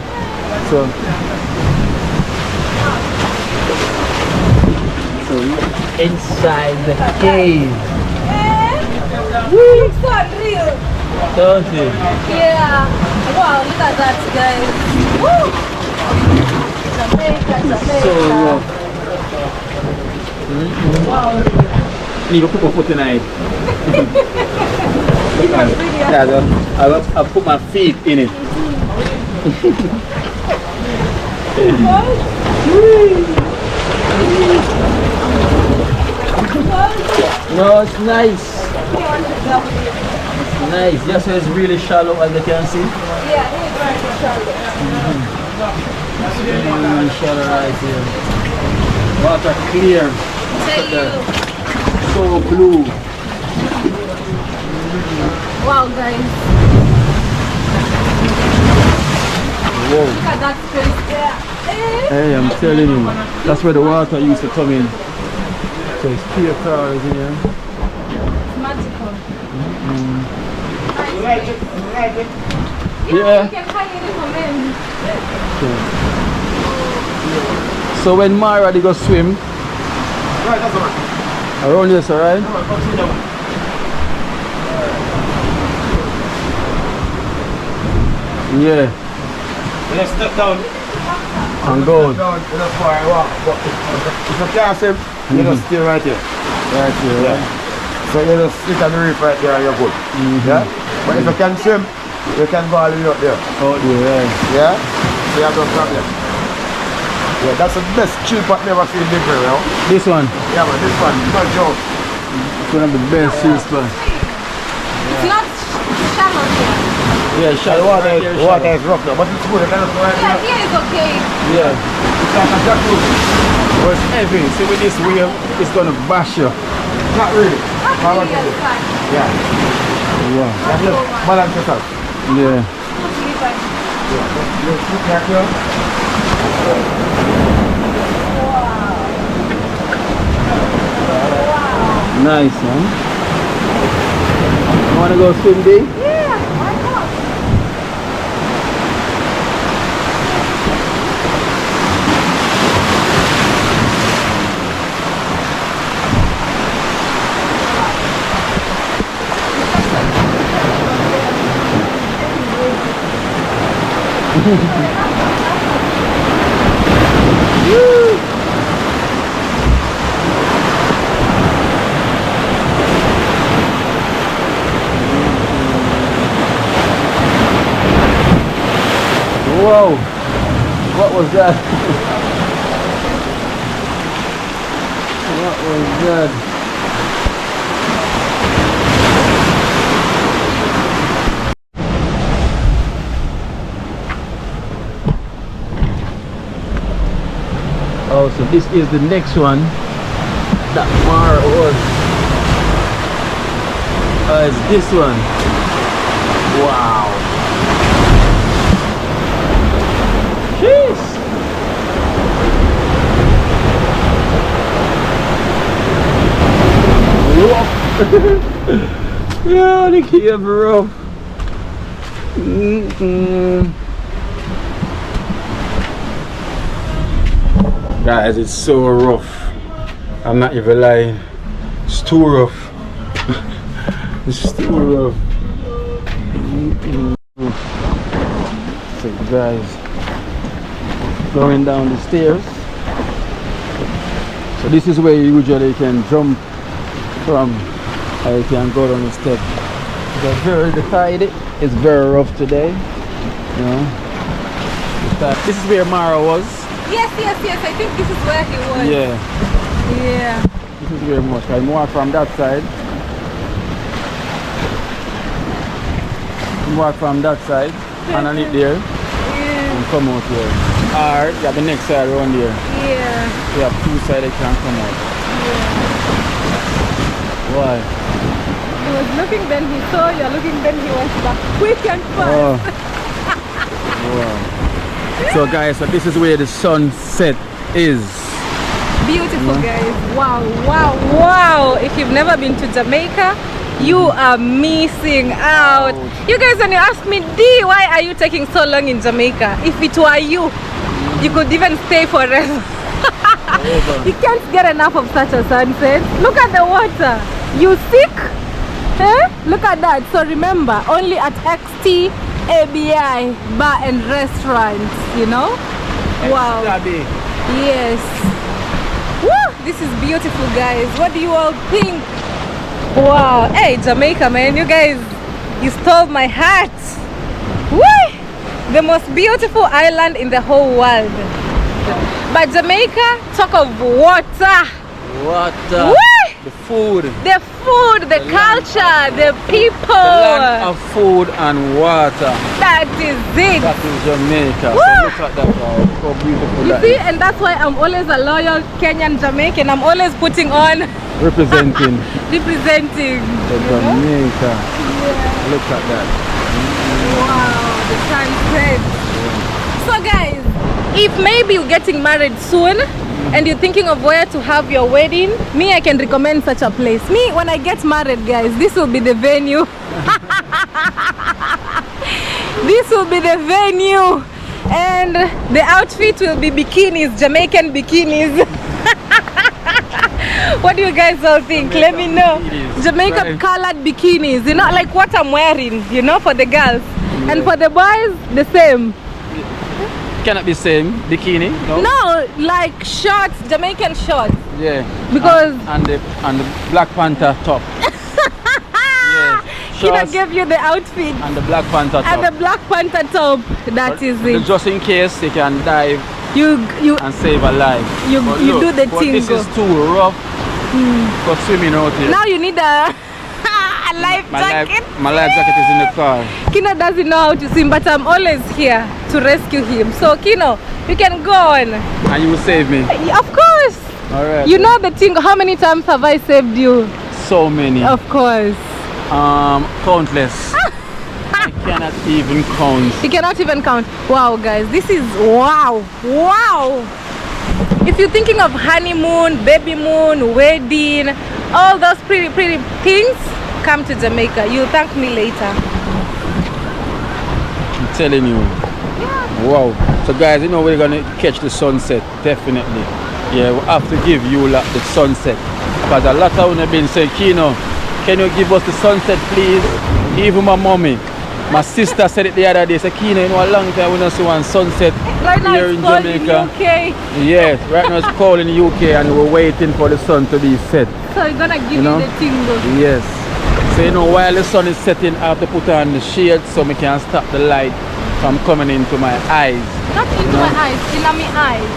So inside the cave. Looks so unreal. Don't it? Yeah. Wow, look at that, guys. Woo! Jamaica, Jamaica. So rough. Need to put my foot in it. Yeah, I put my feet in it. No, it's nice. It's nice. Just so it's really shallow as you can see. Yeah, it's very shallow. Really shallow right here. Water clear. Tell you. So blue. Wow, guys. Whoa. Look at that space there. Hey, I'm telling you, that's where the water used to come in. So it's clear cars here. It's magical. Yeah. You can highly recommend. So when Mara they go swim, around this, alright? Yeah. Let's step down. And go. Down, you know, for a walk. But if you can't swim, you just stay right here. Right here, Yeah. So you just sit on the reef right there and you're good. Yeah? But if you can swim, you can go all the way up there. Oh, yeah. Yeah? So you have no problem. Yeah, that's the best cheap I've never seen in Negril, you know? This one. Yeah, but this one, not joke. It's one of the best shoe spots. It's not shallow here. Yeah, The water is rough now, but it's good. Let us go right Yeah, here. here is okay. Yeah. It's like a jacuzzi. But it's heavy. See with this wheel, it's gonna bash you. Not really. Not really as fine. Yeah. Wow. Just balance yourself. Yeah. Totally fine. You sit right here. Nice, man. You wanna go swim, D? Yeah, why not? Whoa! What was that? What was that? Oh, so this is the next one that Mara was. It's this one. Wow. Jeez. Yeah, the cave rough. Guys, it's so rough. I'm not even lying. It's too rough. It's too rough. So guys, going down the stairs. So this is where you usually can jump from. You can go down the step. It's very tidy. It's very rough today. You know. This is where Mara was. Yes. I think this is where he was. Yeah. Yeah. This is very much. I more from that side. More from that side. Underneath there. Yeah. And come out here. Or you have the next side around here. Yeah. You have two sides that can come out. Why? He was looking, then he saw you looking, then he went back quick and fast. Oh. Wow. So guys, so this is where the sunset is. Beautiful, guys. Wow. If you've never been to Jamaica, you are missing out. You guys, when you ask me, D, why are you taking so long in Jamaica? If it were you could even stay forever. You can't get enough of such a sunset. Look at the water. You sick? Eh? Look at that. So remember, only at XT ABI bar and restaurants, you know? Wow. Yes. Woo! This is beautiful, guys. What do you all think? Wow. Hey, Jamaica, man. You guys, you stole my heart. Woo! The most beautiful island in the whole world. But Jamaica, talk of water. Water. Woo! The food. The food, the culture, the people. The land of food and water. That is it. That is Jamaica. Woo! So look at that, guys. How beautiful You that see, is. and that's why I'm always a loyal Kenyan Jamaican. I'm always putting on, Representing representing. the Jamaica. Look at that. Wow, the sunset. So guys, if maybe you're getting married soon and you're thinking of where to have your wedding, me, I can recommend such a place. Me, when I get married, guys, this will be the venue. This will be the venue. And the outfit will be bikinis, Jamaican bikinis. What do you guys all think? Let me know. Jamaica colored bikinis, you know, like what I'm wearing, you know, for the girls. And for the boys, the same. Cannot be same bikini, no? No, like shorts, Jamaican shorts. Yeah. Because and the Black Panther top. Yeah. Kina Shorts gave you the outfit and the Black Panther top. and the Black Panther top. That is it. Just in case you can dive You and save a life. you But you look, do the but thing. this is too rough for swimming out here. Now you need a life jacket. My life jacket is in the car. Kino doesn't know how to swim, but I'm always here to rescue him. So Kino, you can go on. And you will save me. Of course. Alright. You know the thing. How many times have I saved you? So many. Of course. Countless. I cannot even count. You cannot even count. Wow, guys, this is wow. If you're thinking of honeymoon, baby moon, wedding, all those pretty things, come to Jamaica. You'll thank me later. I'm telling you. Wow. So guys, you know we're gonna catch the sunset, definitely. Yeah, we have to give you the sunset. Because a lot of you have been saying, Kino, can you give us the sunset please? Even my mommy. My sister said it the other day, said, Kino, you know a long time we don't see one sunset Right now here it's in cold Jamaica. in UK. Yes, right now it's cold in the UK and we're waiting for the sun to be set. So you're gonna give You know? you the tingle. Yes. So you know while the sun is setting I have to put on the shade so I can stop the light from coming into my eyes. Not into my eyes, in my eyes.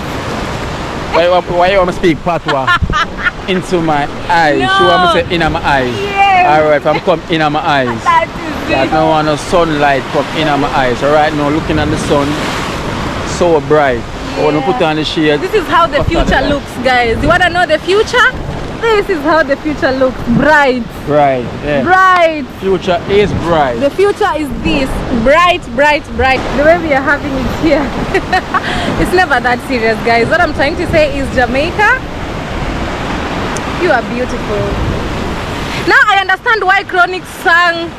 Why you want to speak patois? Into my eyes. No. She want me to say in my eyes. Yes. Alright, from come in my eyes. That is I it. don't want no sunlight come in my eyes. Alright now looking at the sun so bright. I want to put on the shade. This is how the Put on future light. looks, guys. You wanna know the future? This is how the future looks. Bright. Bright. Yeah. Bright. Future is bright. The future is this. Bright, bright, bright. The way we are having it here. It's never that serious, guys. What I'm trying to say is Jamaica, you are beautiful. Now I understand why Chronic sang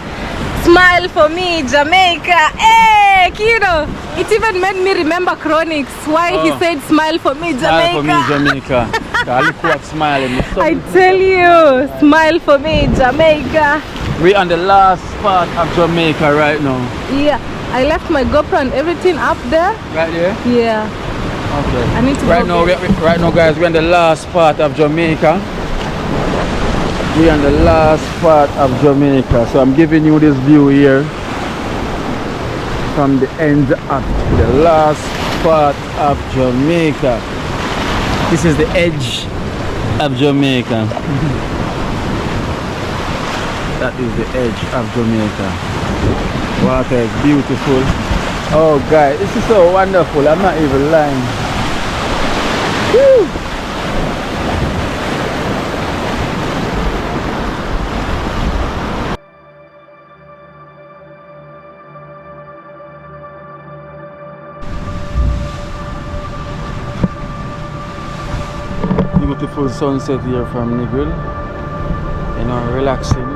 Smile for Me, Jamaica. Hey, Kino. It even made me remember Chronics. Why he said smile for me, Jamaica. Smile for me, Jamaica. I look what smiling. I tell you, smile for me, Jamaica. We're on the last part of Jamaica right now. Yeah, I left my GoPro and everything up there. Right there? Yeah, Okay. I need to Right go now, right now, guys, we're in the last part of Jamaica. We're in the last part of Jamaica. So I'm giving you this view here from the end up to the last part of Jamaica. This is the edge of Jamaica. That is the edge of Jamaica. Water is beautiful. Oh guys, this is so wonderful. I'm not even lying. Woo! Beautiful sunset here from Negril. You know, relaxing.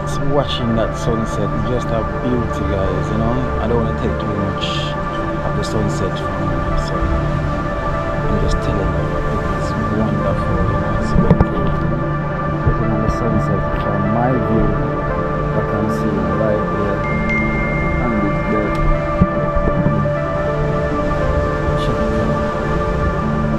It's watching that sunset. It's just a beauty, guys. You know, I don't want to take too much of the sunset from you, so I'm just telling you, it's wonderful. You know, it's beautiful. Looking at the sunset from my view, I can see right there and this there. Check it out.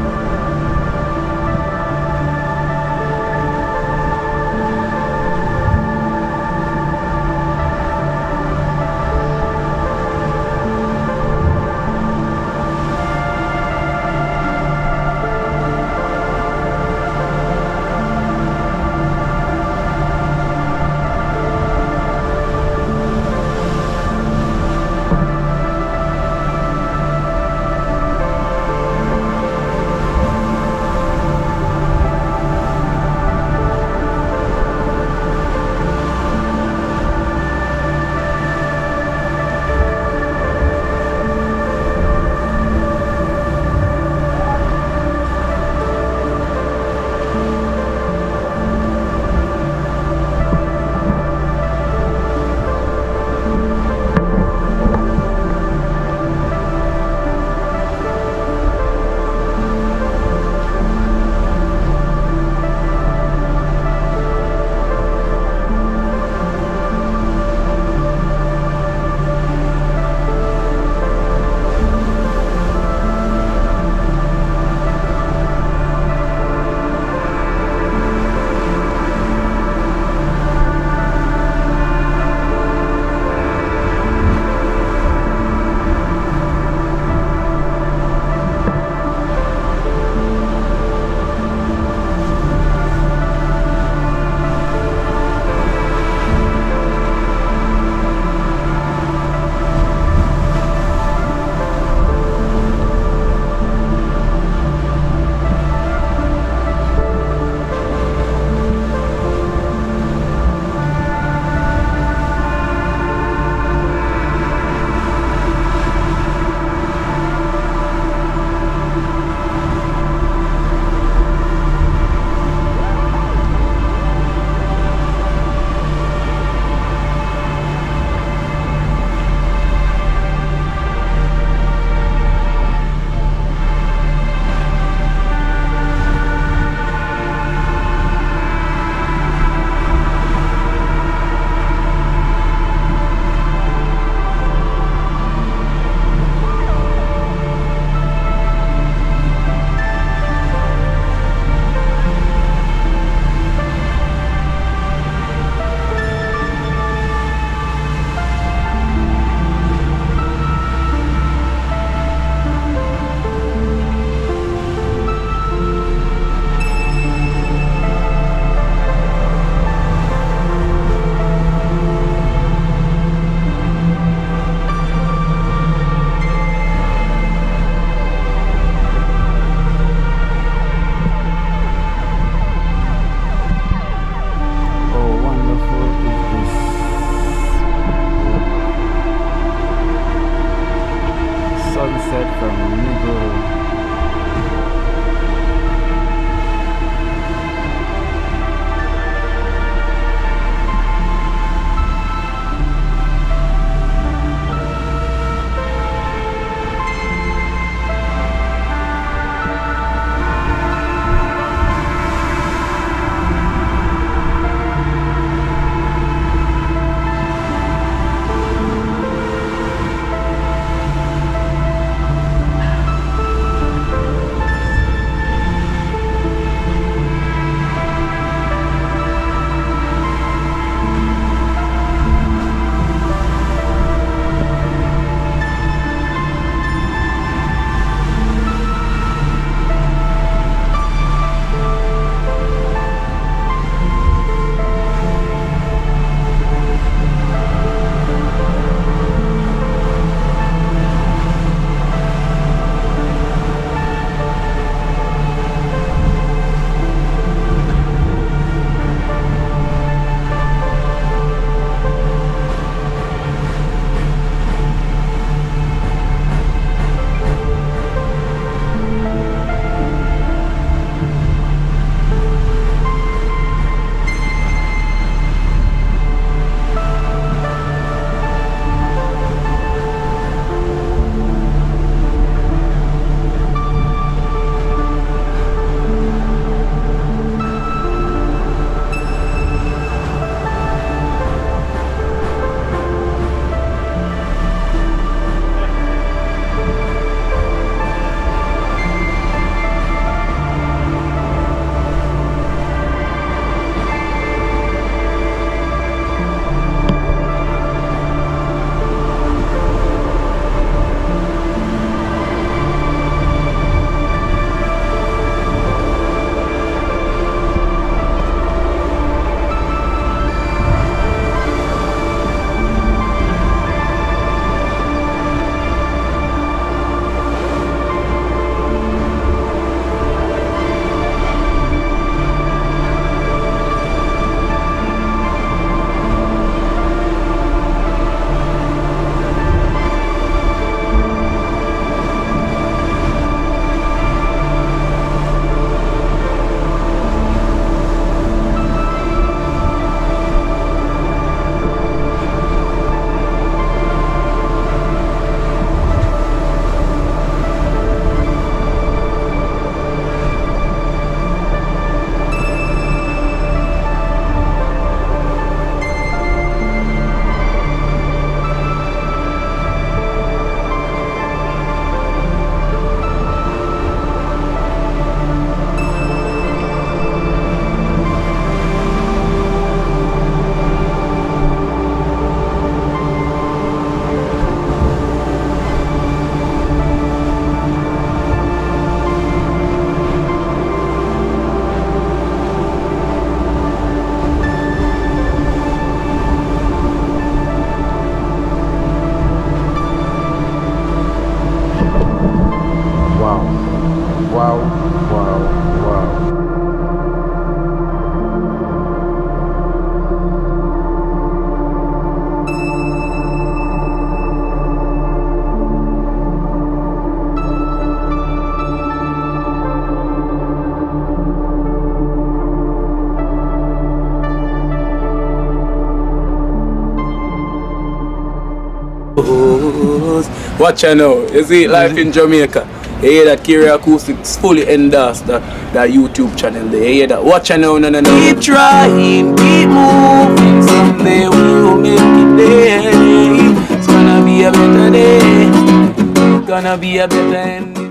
Wow, wow, wow. Watch out now. You see life in Jamaica. You hear that Kiri Acoustics fully endorsed that YouTube channel there. You hear that? Watch out now, no. Keep trying, keep moving. Someday we will make it there. It's gonna be a better day. Gonna be a better end.